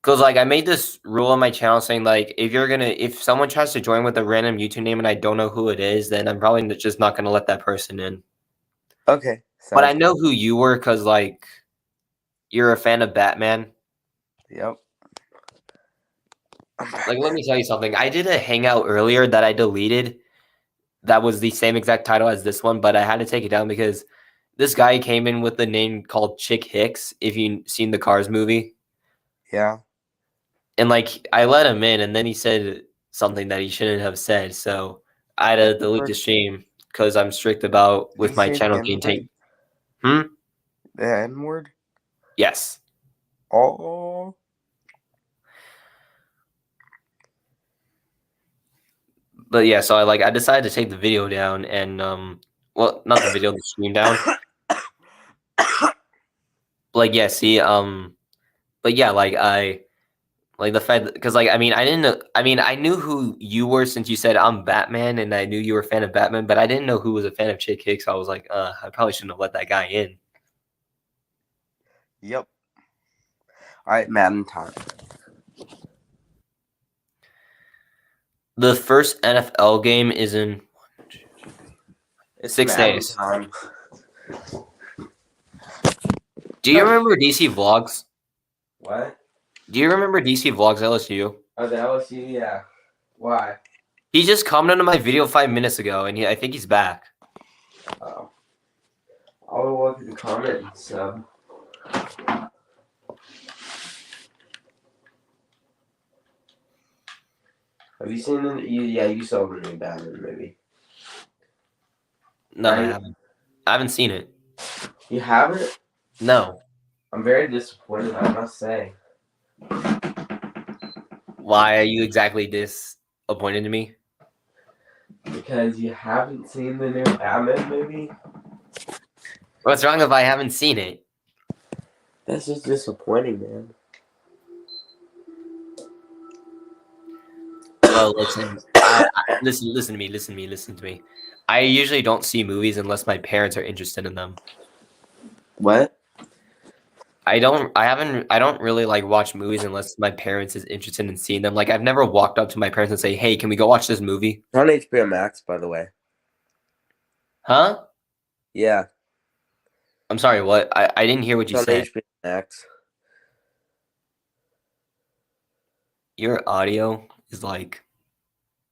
Because like I made this rule on my channel saying like if someone tries to join with a random YouTube name and I don't know who it is, then I'm probably just not gonna let that person in. Okay. But I know who you were because like you're a fan of Batman. Yep. Like let me tell you something. I did a hangout earlier that I deleted. That was the same exact title as this one, but I had to take it down because this guy came in with the name called Chick Hicks. If you've seen the Cars movie. Yeah. And like I let him in, and then he said something that he shouldn't have said. So I had to delete the stream because I'm strict about with my channel being taken. The N-word? Yes. Oh. But yeah, so I decided to take the video down and well, not the video, the stream down. Like yeah, see But yeah, like the fact because like I mean I didn't know I knew who you were since you said I'm Batman and I knew you were a fan of Batman, but I didn't know who was a fan of Chick Hicks. So I was like, I probably shouldn't have let that guy in. Yep. All right, Madden time. The first NFL game is in It's 6 Madden days. time. Do you remember DC Vlogs? What? Do you remember DC Vlogs LSU? Oh, the LSU, yeah. Why? He just commented on my video 5 minutes ago, and I think he's back. Oh. I'll look at the comments. Have you seen the? Yeah, you saw the new Batman movie. No, I Right? haven't. I haven't seen it. You haven't? No. I'm very disappointed, I must say. Why are you exactly disappointed in me? Because you haven't seen the new Batman movie? What's wrong if I haven't seen it? That's just disappointing, man. Well, listen, listen to me. I usually don't see movies unless my parents are interested in them. What? I don't really like watch movies unless my parents is interested in seeing them. Like I've never walked up to my parents and say, "Hey, can we go watch this movie?" It's on HBO Max, by the way. Huh? Yeah, I'm sorry, what? I didn't hear what it's you on said. HBO Max. Your audio is like,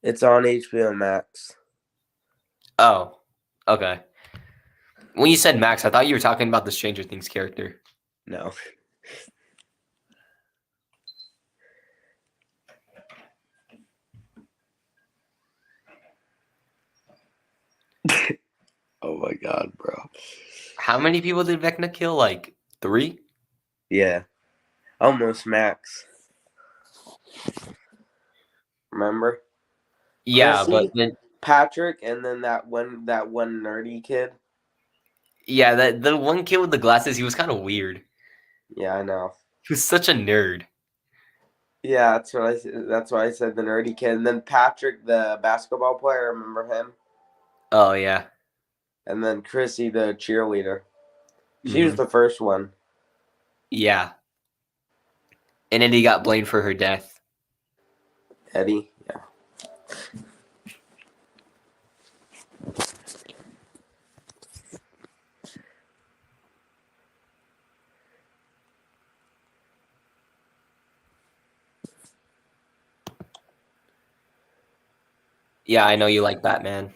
It's on HBO Max. oh, okay. When you said Max, I thought you were talking about the Stranger Things character. No. Oh my god, bro. How many people did Vecna kill? Like 3? Yeah. Almost Max. Remember? Yeah, but Chrissy, then Patrick, and then that one nerdy kid. yeah, that the one kid with the glasses, he was kind of weird. Yeah, I know. He was such a nerd. Yeah, that's why I said the nerdy kid. And then Patrick, the basketball player, remember him? Oh yeah. And then Chrissy, the cheerleader. She was Mhm. the first one. Yeah. And then he got blamed for her death. Eddie. Yeah. Yeah, I know you like Batman.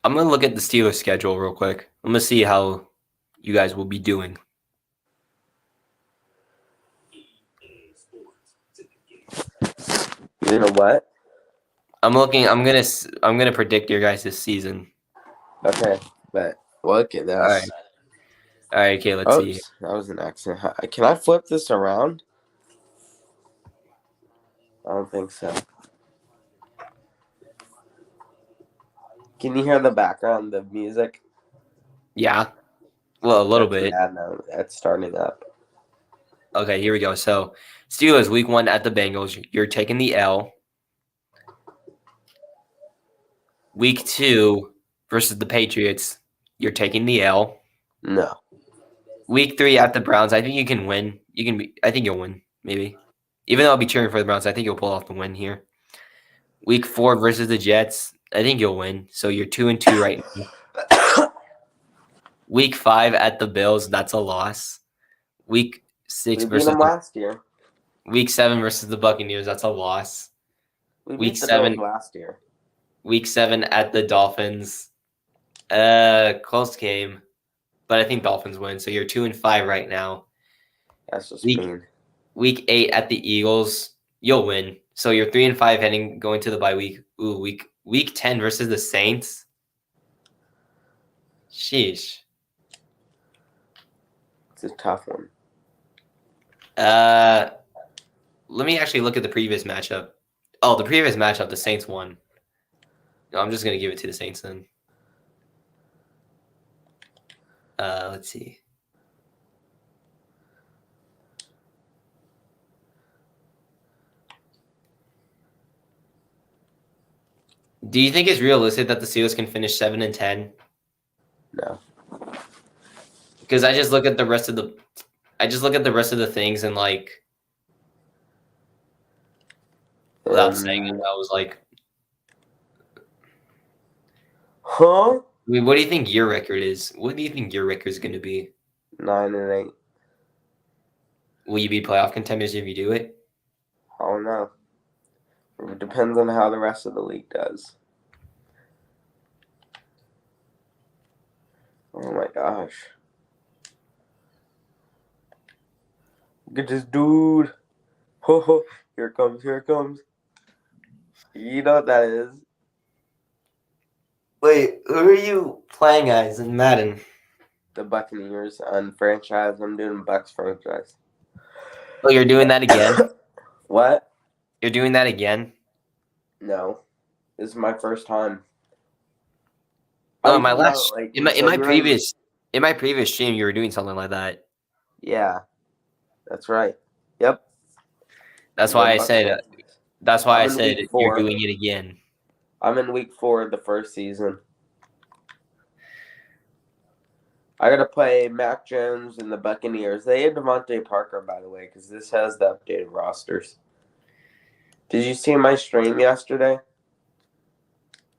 I'm gonna look at the Steelers schedule real quick. I'm gonna see how you guys will be doing. You know what? I'm looking. I'm gonna predict your guys' season. Okay, but look at All right. this. All right. Okay. Let's see. Oops, that was an accident. Can I flip this around? I don't think so. Can you hear the background, the music? Yeah. Well, a little That's bit. bad now. That's starting up. Okay. Here we go. So Steelers week 1 at the Bengals. You're taking the L. Week 2 versus the Patriots. You're taking the L. No. Week 3 at the Browns. I think you can win. You can be. I think you'll win. Maybe. Even though I'll be cheering for the Browns, I think you'll pull off the win here. Week 4 versus the Jets. I think you'll win. So you're 2-2 right now. Week 5 at the Bills. That's a loss. Week 6 We beat versus them last year. Week 7 versus the Buccaneers. That's a loss. We Week beat the Bills 7. last year. Week 7 at the Dolphins. Close game, but I think Dolphins win. So you're 2-5 right now. That's just Week mean. Week 8 at the Eagles. You'll win. So you're 3-5 heading going to the bye week. Ooh, week 10 versus the Saints. Sheesh. It's a tough one. let me actually look at the previous matchup. Oh, the previous matchup, the Saints won. No, I'm just gonna give it to the Saints then. Let's see. Do you think it's realistic that the Steelers can finish 7-10? No. Because I just look at the rest of the things and like without saying it, I was like, huh? I mean, what do you think your record is? What do you think your record is going to be? 9-8. Will you be playoff contenders if you do it? I don't know. It depends on how the rest of the league does. Oh my gosh. Look at this dude. Ho, here it comes, here it comes. You know what that is? Wait, who are you playing as in Madden? The Buccaneers on franchise. I'm doing Bucks franchise. Oh, you're doing that again? What? You're doing that again? No. This is my first time. No, How in my did you know, last like, in you my said you were in- previous stream, you were doing something like that. Yeah. That's right. Yep. That's I'm why doing I Bucks said. franchise. That's why I I'm in said week you're 4. doing it again. I'm in week 4 of the first season. I gotta play Mac Jones and the Buccaneers. They had Devontae Parker, by the way, because this has the updated rosters. Did you see my stream yesterday?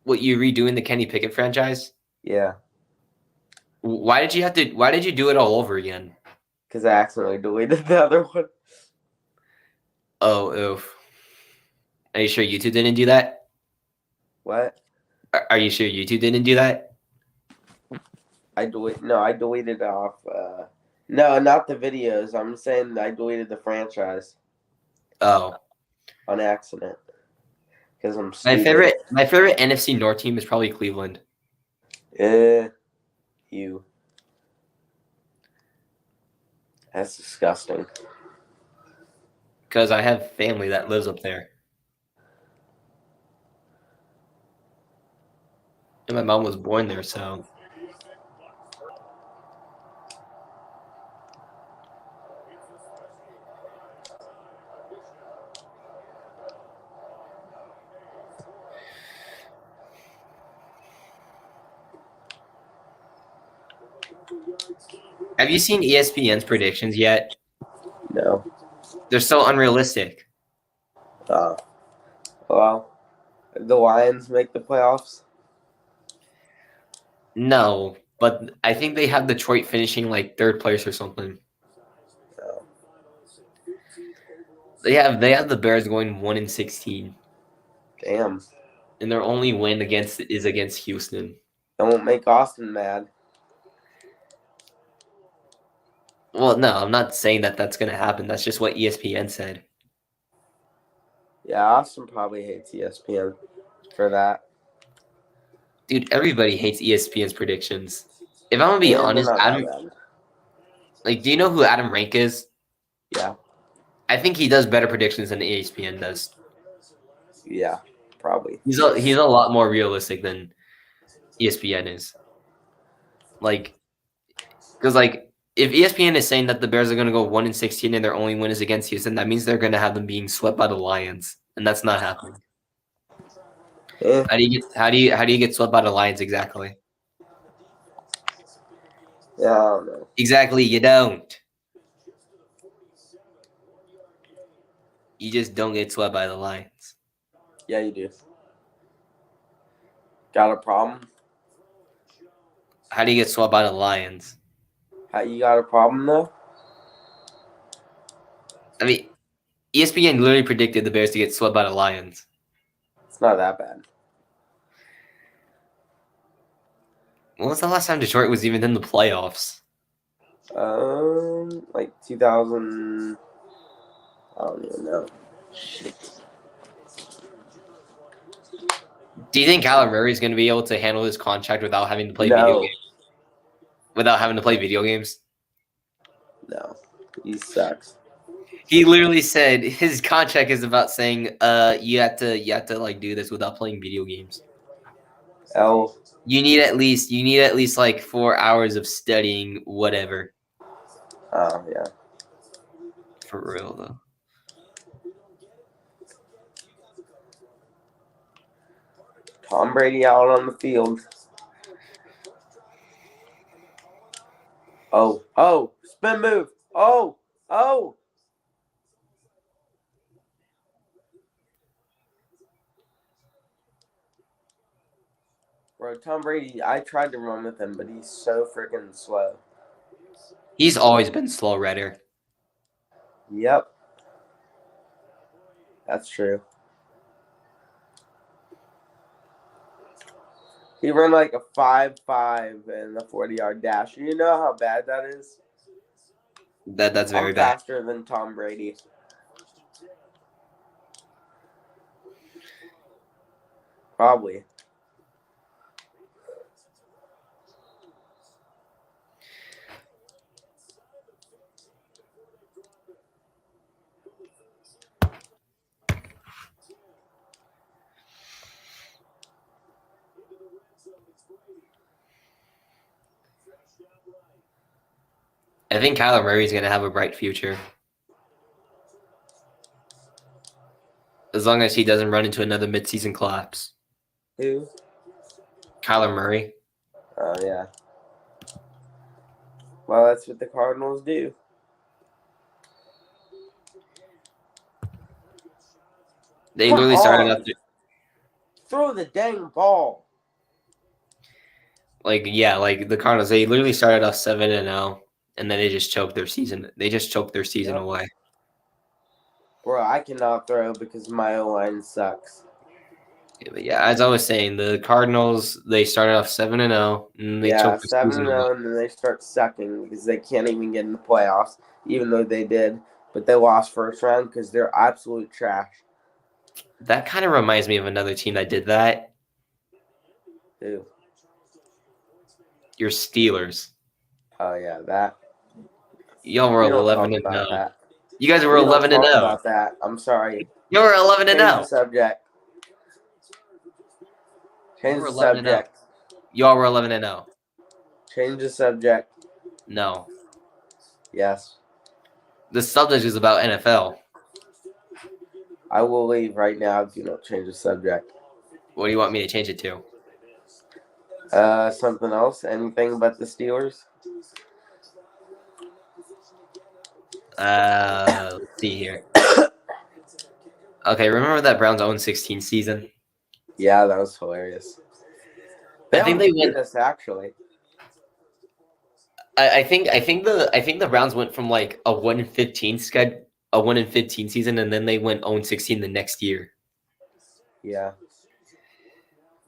What, you redoing the Kenny Pickett franchise? Yeah, Why did you do it all over again? because I accidentally deleted the other one. Oh, oof. Are you sure YouTube didn't do that? What? Are you sure YouTube didn't do that? I deleted it off. No, not the videos. I'm saying I deleted the franchise Oh. on accident because I'm My stupid. favorite NFC North team is probably Cleveland. You. That's disgusting. Because I have family that lives up there. And my mom was born there, so. Have you seen ESPN's predictions yet? No. They're so unrealistic. Well, the Lions make the playoffs. No, but I think they have Detroit finishing like third place or something. No. They have the Bears going 1-16. Damn. And their only win is against Houston. Don't make Austin mad. Well, no, I'm not saying that that's going to happen. That's just what ESPN said. Yeah, Austin probably hates ESPN for that. Dude, everybody hates ESPN's predictions. If I'm going to be And they're honest, not that Adam, bad. like, do you know who Adam Rank is? Yeah. I think he does better predictions than ESPN does. Yeah, probably. He's a lot more realistic than ESPN is. Like, because like if ESPN is saying that the Bears are going to go 1-16 and their only win is against Houston, that means they're going to have them being swept by the Lions, and that's not happening. Eh. How do you get swept by the Lions exactly? Yeah, I don't know. Exactly, you don't. You just don't get swept by the Lions. Yeah, you do. Got a problem? How do you get swept by the Lions? You got a problem though? I mean, ESPN literally predicted the Bears to get swept by the Lions. It's not that bad. When was the last time Detroit was even in the playoffs? Like 2000. I don't even know. Shit. Do you think Kyler Murray is going to be able to handle his contract without having to play No. video games? Without having to play video games? No, he sucks. He literally said his contract is about saying, you have to like do this without playing video games. L. You need at least like 4 hours of studying whatever. Oh yeah. For real though. Tom Brady out on the field. Oh, spin move. Oh. Bro, Tom Brady, I tried to run with him, but he's so freaking slow. He's always been slow redder. Yep. That's true. He ran like a 5.5 in the 40-yard dash. You know how bad that is? That's very I'm bad. faster than Tom Brady. Probably. I think Kyler Murray's gonna have a bright future. As long as he doesn't run into another midseason collapse. Who? Kyler Murray. Oh, yeah. Well, that's what the Cardinals do. They Come literally started on. off Throw the dang ball. like the Cardinals. They literally started off 7-0, and then they just choked their season. They just choked their season Yep. away. Bro, I cannot throw because my O-line sucks. But yeah, as I was saying, the Cardinals they started off 7-0, and they Yeah, choked their season 7-0, away. and then they start sucking because they can't even get in the playoffs, even though they did. But they lost first round because they're absolute trash. That kind of reminds me of another team that did that. Dude. Your Steelers. Oh, yeah, that. Y'all were We don't 11 talk and about 0. that. You guys were We don't 11 and talk 0. about that. I'm sorry. You were 11 and Change the 0. subject. You Change were the 11 and 0. subject. Y'all were 11 and 0. Change the subject. No. Yes. The subject is about NFL. I will leave right now if you don't change the subject. What do you want me to change it to? Something else? Anything but the Steelers? Let's see here. Okay, remember that Browns 0-16 season? Yeah, that was hilarious. I think they beat went. us actually. I think the Browns went from like a 1-15 season, and then they went 0-16 the next year. Yeah.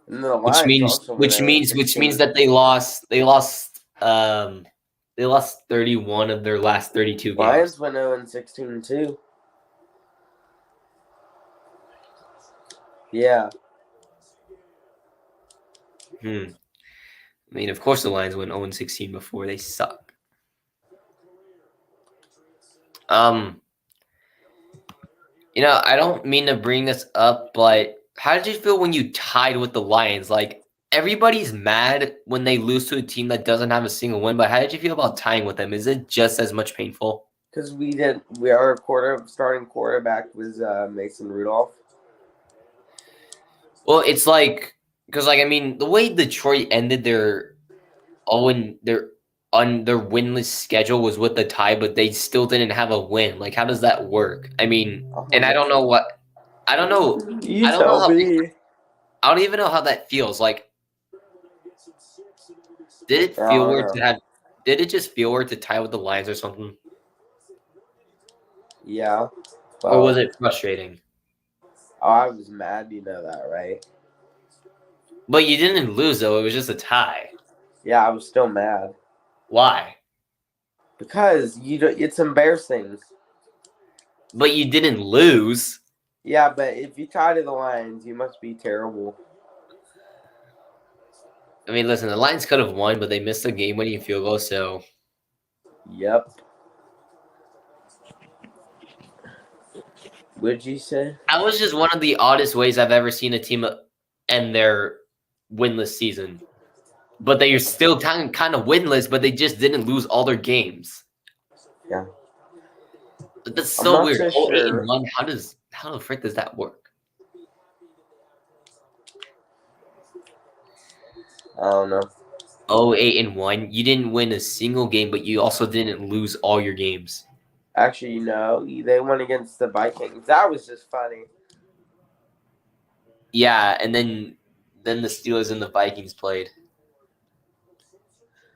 And the Which Lions means also which went means which 0-16. means that they lost 31 of their last 32 games. Lions went 0-16 too. Yeah. I mean, of course the Lions went 0-16 before. They suck. I don't mean to bring this up, but how did you feel when you tied with the Lions? Like, everybody's mad when they lose to a team that doesn't have a single win, but how did you feel about tying with them? Is it just as much painful? Because our starting quarterback was Mason Rudolph. Well, it's like because I mean the way Detroit ended their winless schedule was with the tie, but they still didn't have a win. Like, how does that work? I mean, and I don't know what I don't know. You I don't know tell how. me. I don't even know how that feels. Like, did it I feel don't weird know. to have? Did it just feel weird to tie with the Lions or something, Yeah. or was it frustrating? Oh, I was mad. You know that, right? But you didn't lose though. It was just a tie. Yeah, I was still mad Why? because it's embarrassing. But you didn't lose. Yeah, but if you tie to the Lions, you must be terrible. I mean, listen, the Lions could have won, but they missed a game-winning field goal. So, Yep. What'd you say? That was just one of the oddest ways I've ever seen a team end their winless season. But they are still kind of winless, but they just didn't lose all their games. Yeah. That's I'm so not weird. so 8-1. sure. How the frick does that work? I don't know. 8-1. You didn't win a single game, but you also didn't lose all your games. Actually, no. They went against the Vikings. That was just funny. Yeah, and then the Steelers and the Vikings played.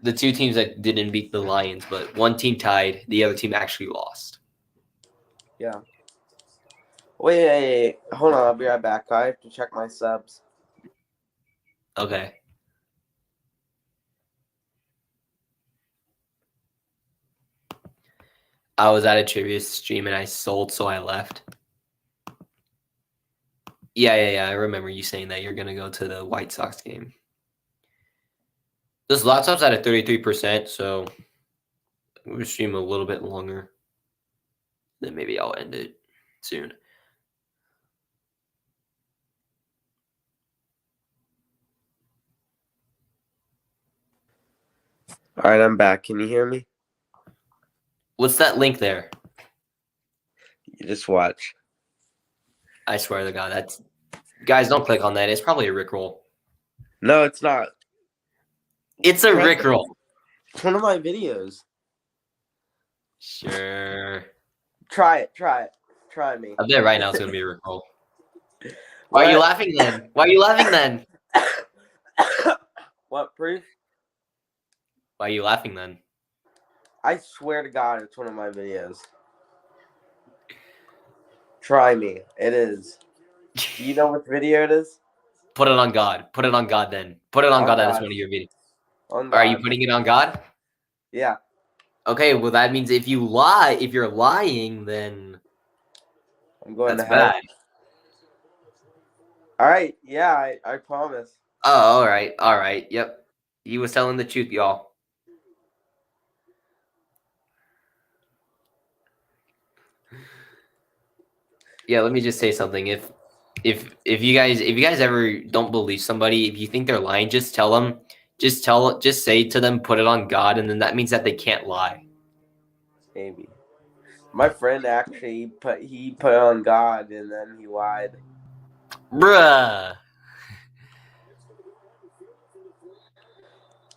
The two teams that didn't beat the Lions, but one team tied, the other team actually lost. Yeah. Wait. Hold on. I'll be right back. I have to check my subs. Okay. I was at a trivia stream and I sold, so I left. Yeah. I remember you saying that you're gonna go to the White Sox game. This laptop's at a 33%, so we'll stream a little bit longer. Then maybe I'll end it soon. All right, I'm back. Can you hear me? What's that link there? You just watch. I swear to God, that's guys. Don't click on that. It's probably a Rickroll. No, it's not. It's a Rickroll. It's one of my videos. Sure. Try it. Try me. I bet right now it's gonna be a Rickroll. Why are you laughing then? What proof? Why are you laughing then? I swear to God, it's one of my videos. Try me. It is. Do you know what video it is? Put it on God. Put it on God then. Put it on God. That is one of your videos. On Are you God. putting it on God? Yeah. Okay, well that means if you're lying, then I'm going that's to hell. bad. All right. Yeah, I promise. Oh, all right. Yep. He was telling the truth, y'all. Yeah, let me just say something. If you guys ever don't believe somebody, if you think they're lying, just tell them. Just say to them, put it on God, and then that means that they can't lie. Maybe. My friend actually put it on God and then he lied. Bruh.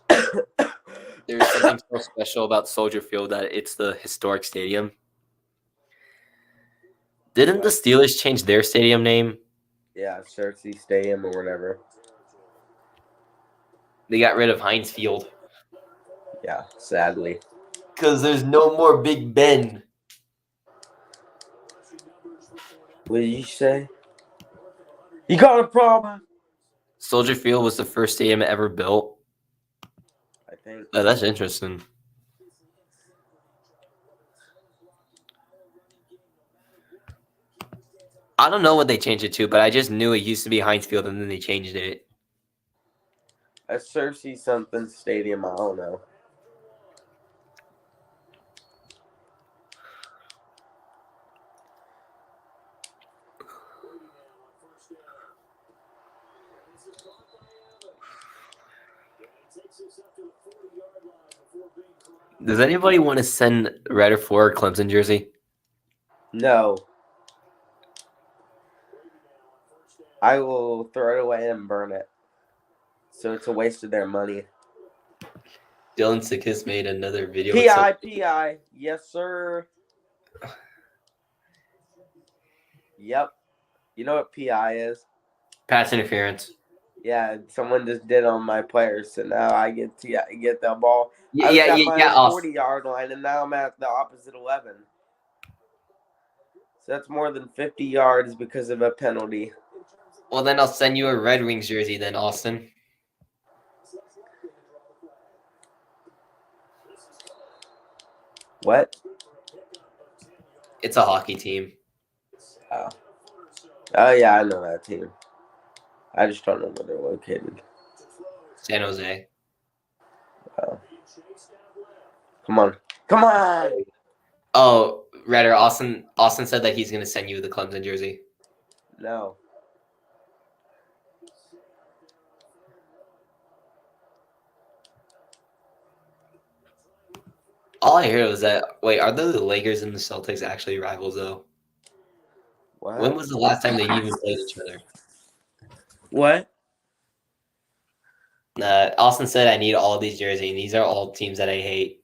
There's something so special about Soldier Field that it's the historic stadium. Didn't the Steelers change their stadium name? Yeah, Cersei Stadium or whatever. They got rid of Heinz Field. Yeah, sadly. Because there's no more Big Ben. What did you say? You got a problem? Soldier Field was the first stadium ever built. I think. Oh, that's interesting. I don't know what they changed it to, but I just knew it used to be Heinz Field and then they changed it. A Cersei something stadium, I don't know. Does anybody want to send Red for a Clemson jersey? No. I will throw it away and burn it. So it's a waste of their money. Dylan Sikis made another video. PI. Yes, sir. Yep. You know what PI is? Pass interference. Yeah, someone just did on my players, so now I get the ball. Yeah, I was at my awesome. 40-yard line, and now I'm at the opposite 11. So that's more than 50 yards because of a penalty. Well, then I'll send you a Red Wings jersey then, Austin. What? It's a hockey team. Oh, yeah, I know that team. I just don't know where they're located. San Jose. Oh. Come on. Oh, Redder, Austin said that he's going to send you the Clemson jersey. No. All I heard was that, wait, are the Lakers and the Celtics actually rivals, though? What? When was the last time they even played each other? What? Austin said I need all of these jerseys, and these are all teams that I hate.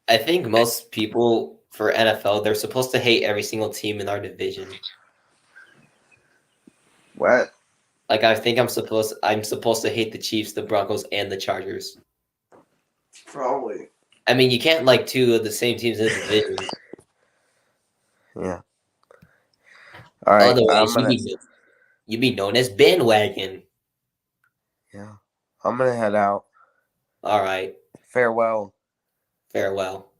I think most people for NFL, they're supposed to hate every single team in our division. What? Like I think I'm supposed to hate the Chiefs, the Broncos, and the Chargers. Probably. I mean, you can't like two of the same teams in the division. Yeah. All right. Otherwise, you'd be known as bandwagon. Yeah. I'm gonna head out. All right. Farewell. Farewell.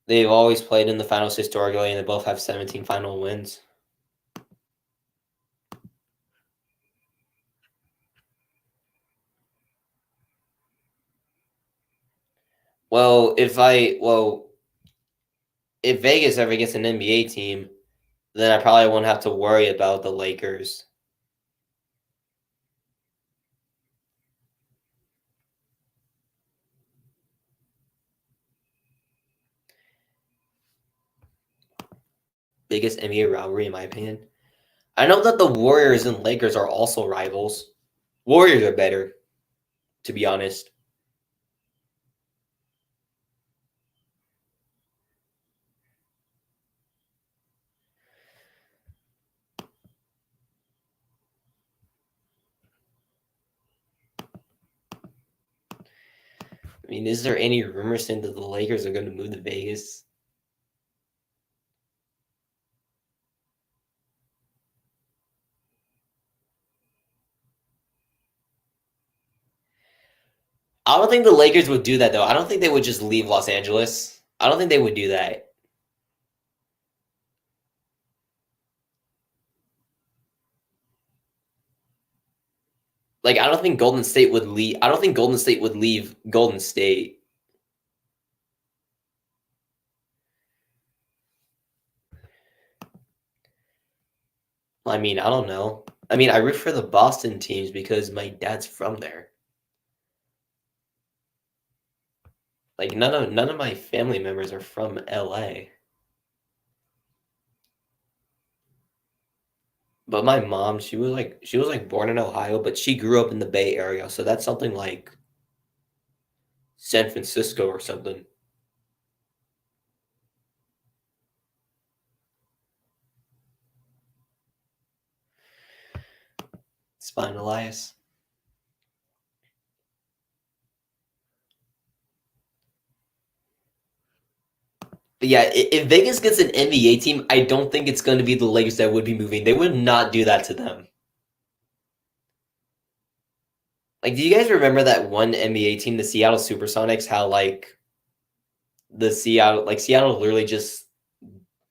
They've always played in the finals historically, and they both have 17 final wins. Well, if Vegas ever gets an NBA team, then I probably won't have to worry about the Lakers. Biggest NBA rivalry, in my opinion. I know that the Warriors and Lakers are also rivals. Warriors are better, to be honest. I mean, is there any rumors saying that the Lakers are going to move to Vegas? I don't think the Lakers would do that, though. I don't think they would just leave Los Angeles. I don't think they would do that. Like, I don't think Golden State would leave. I don't think Golden State would leave Golden State. I mean, I don't know. I mean, I root for the Boston teams because my dad's from there. Like none of my family members are from LA. But my mom, she was like born in Ohio, but she grew up in the Bay Area, so that's something like San Francisco or something. It's fine, Elias. But yeah, if Vegas gets an NBA team, I don't think it's going to be the Lakers that would be moving. They would not do that to them. Like, do you guys remember that one NBA team, the Seattle Supersonics? How like Seattle literally just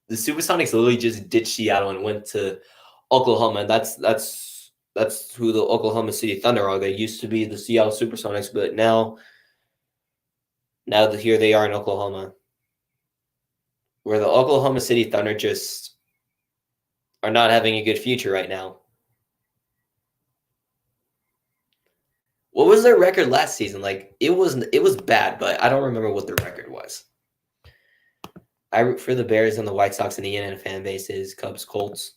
the Supersonics literally just ditched Seattle and went to Oklahoma. And that's who the Oklahoma City Thunder are. They used to be the Seattle Supersonics, but now that here they are in Oklahoma, where the Oklahoma City Thunder just are not having a good future right now. What was their record last season? Like it was bad, but I don't remember what their record was. I root for the Bears and the White Sox and the Indiana fan bases, Cubs, Colts.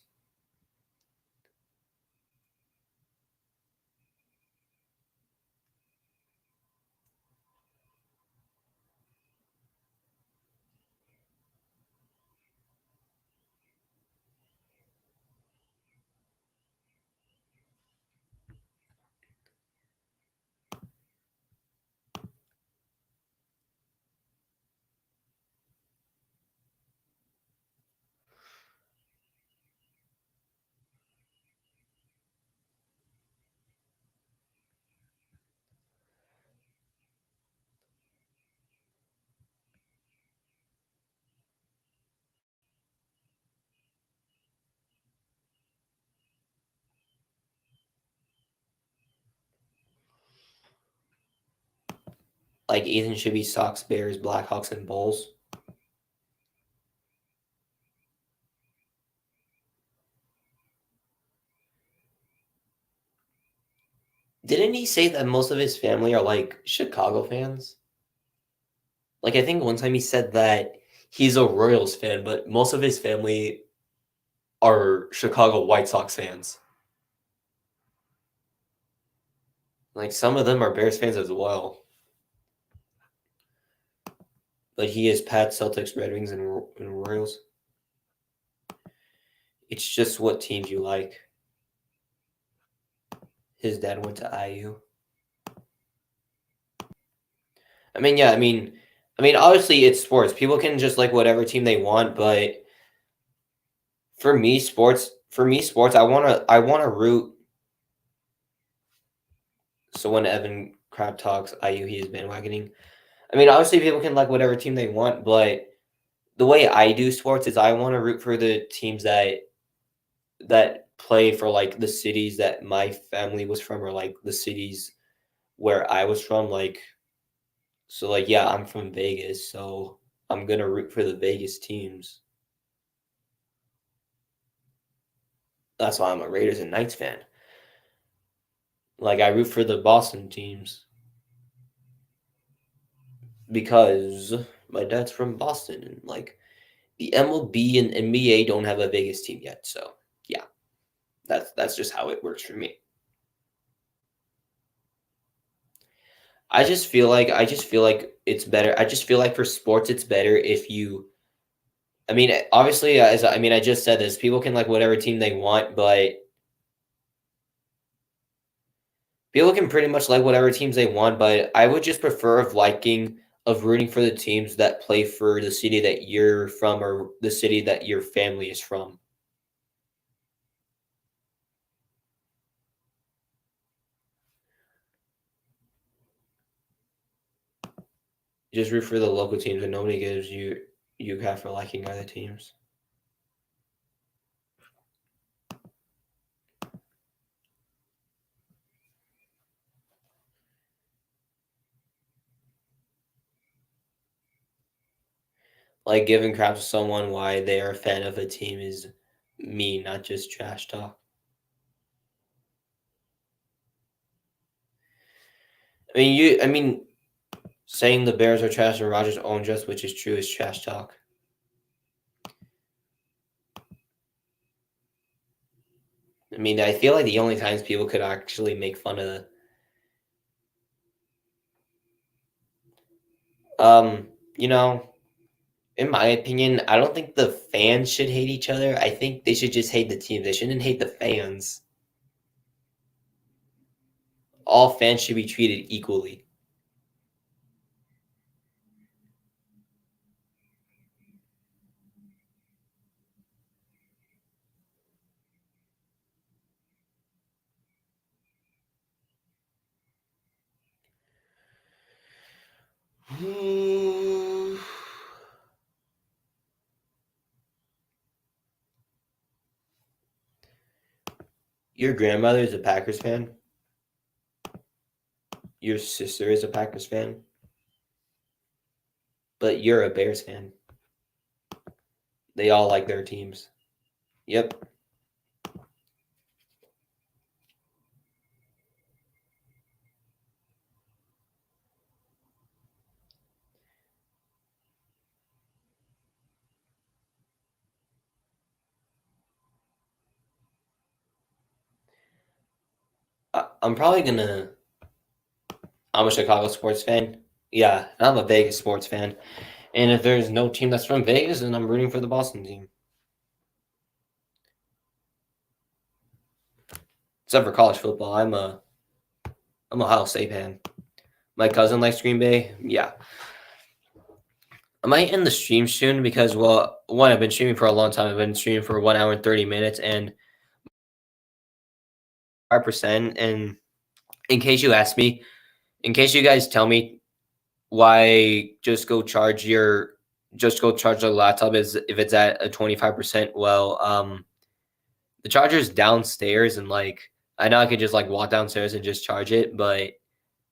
Like Ethan should be Sox, Bears, Blackhawks, and Bulls. Didn't he say that most of his family are like Chicago fans? Like I think one time he said that he's a Royals fan, but most of his family are Chicago White Sox fans. Like some of them are Bears fans as well. But he is Pats, Celtics, Red Wings, and Royals. It's just what teams you like. His dad went to IU. I mean, yeah, I mean, obviously it's sports. People can just like whatever team they want, but for me, sports, I wanna root. So when Evan Crab talks IU, he is bandwagoning. I mean, obviously people can like whatever team they want, but the way I do sports is I want to root for the teams that play for like the cities that my family was from, or like the cities where I was from. Like, so like, yeah, I'm from Vegas, so I'm gonna root for the Vegas teams. That's why I'm a Raiders and Knights fan. Like, I root for the Boston teams because my dad's from Boston, and like the MLB and NBA don't have a Vegas team yet. So yeah, that's just how it works for me. I just feel like it's better. I just feel like for sports, it's better if you. I mean, obviously, I just said this. People can like whatever team they want, but people can pretty much like whatever teams they want. But I would just prefer of rooting for the teams that play for the city that you're from or the city that your family is from. Just root for the local teams, and nobody gives you crap for liking other teams. Like giving crap to someone why they are a fan of a team is mean, not just trash talk. I mean, saying the Bears are trash and Rodgers owns us, which is true, is trash talk. I mean, I feel like the only times people could actually make fun of you know, in my opinion, I don't think the fans should hate each other. I think they should just hate the team. They shouldn't hate the fans. All fans should be treated equally. Your grandmother is a Packers fan. Your sister is a Packers fan. But you're a Bears fan. They all like their teams. Yep. I'm probably gonna. I'm a Chicago sports fan. Yeah, I'm a Vegas sports fan. And if there's no team that's from Vegas, then I'm rooting for the Boston team. Except for college football, I'm Ohio State fan. My cousin likes Green Bay. Yeah. I might end the stream soon because, well, one, I've been streaming for a long time. I've been streaming for 1 hour and 30 minutes and 5%. And in case you ask me, in case you guys tell me why just go charge the laptop is if it's at a 25%, well, the charger's downstairs and like I know I could just like walk downstairs and just charge it, but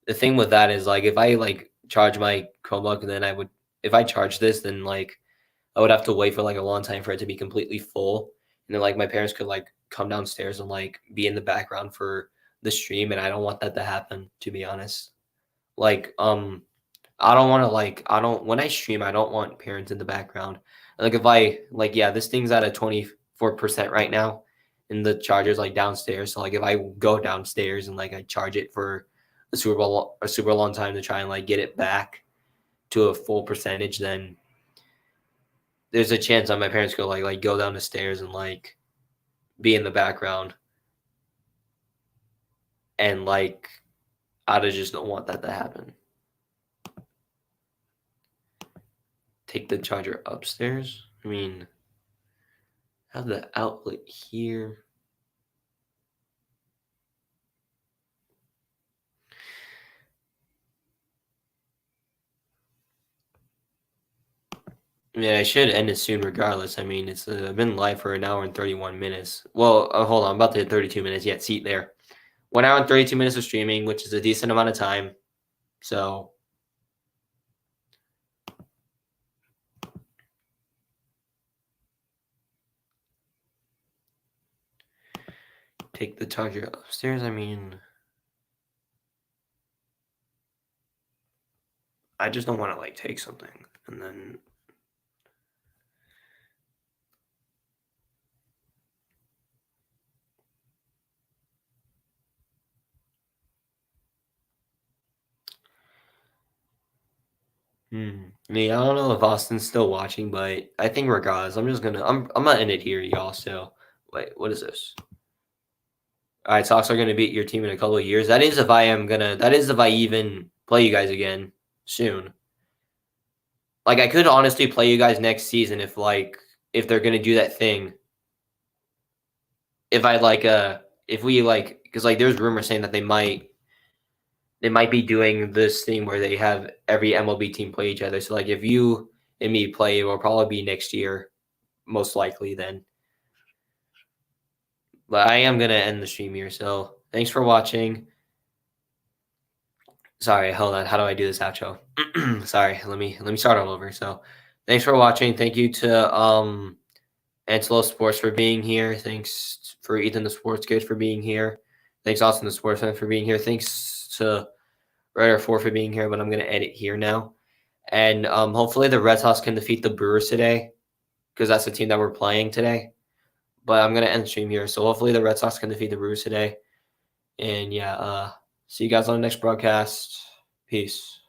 the thing with that is like if I like charge my Chromebook, and then if I charge this, then like I would have to wait for like a long time for it to be completely full, and then like my parents could like come downstairs and like be in the background for the stream, and I don't want that to happen, to be honest. Like I don't want to I don't when I stream, I don't want parents in the background. Like if I like yeah, this thing's at a 24% right now, and the charger's like downstairs. So like if I go downstairs and like I charge it for a super long time to try and like get it back to a full percentage, then there's a chance that my parents go like go down the stairs and like be in the background, and like I just don't want that to happen. Take the charger upstairs. I mean, have the outlet here. I mean, I should end it soon regardless. I mean, it's been live for an hour and 31 minutes. Well, hold on. I'm about to hit 32 minutes. Yeah, seat there. 1 hour and 32 minutes of streaming, which is a decent amount of time. So take the charger upstairs. I mean, I just don't want to like take something and then I mean, I don't know if Austin's still watching, but I think regardless, I'm gonna end it here, y'all. So wait, what is this? All right, Sox are gonna beat your team in a couple of years. That is if I even play you guys again soon. Like I could honestly play you guys next season if they're gonna do that thing. If we because like there's rumors saying that they might be doing this thing where they have every MLB team play each other. So like if you and me play, it will probably be next year, most likely then. But I am gonna end the stream here. So thanks for watching. Sorry, hold on. How do I do this outro? Sorry, let me start all over. So thanks for watching. Thank you to Antelo Sports for being here. Thanks for Ethan the Sports Kid for being here. Thanks Austin the Sportsman for being here. Thanks to Ryder 4 for being here, but I'm gonna edit here now. And hopefully the Red Sox can defeat the Brewers today, because that's the team that we're playing today. But I'm gonna end the stream here. So hopefully the Red Sox can defeat the Brewers today. And yeah, see you guys on the next broadcast. Peace.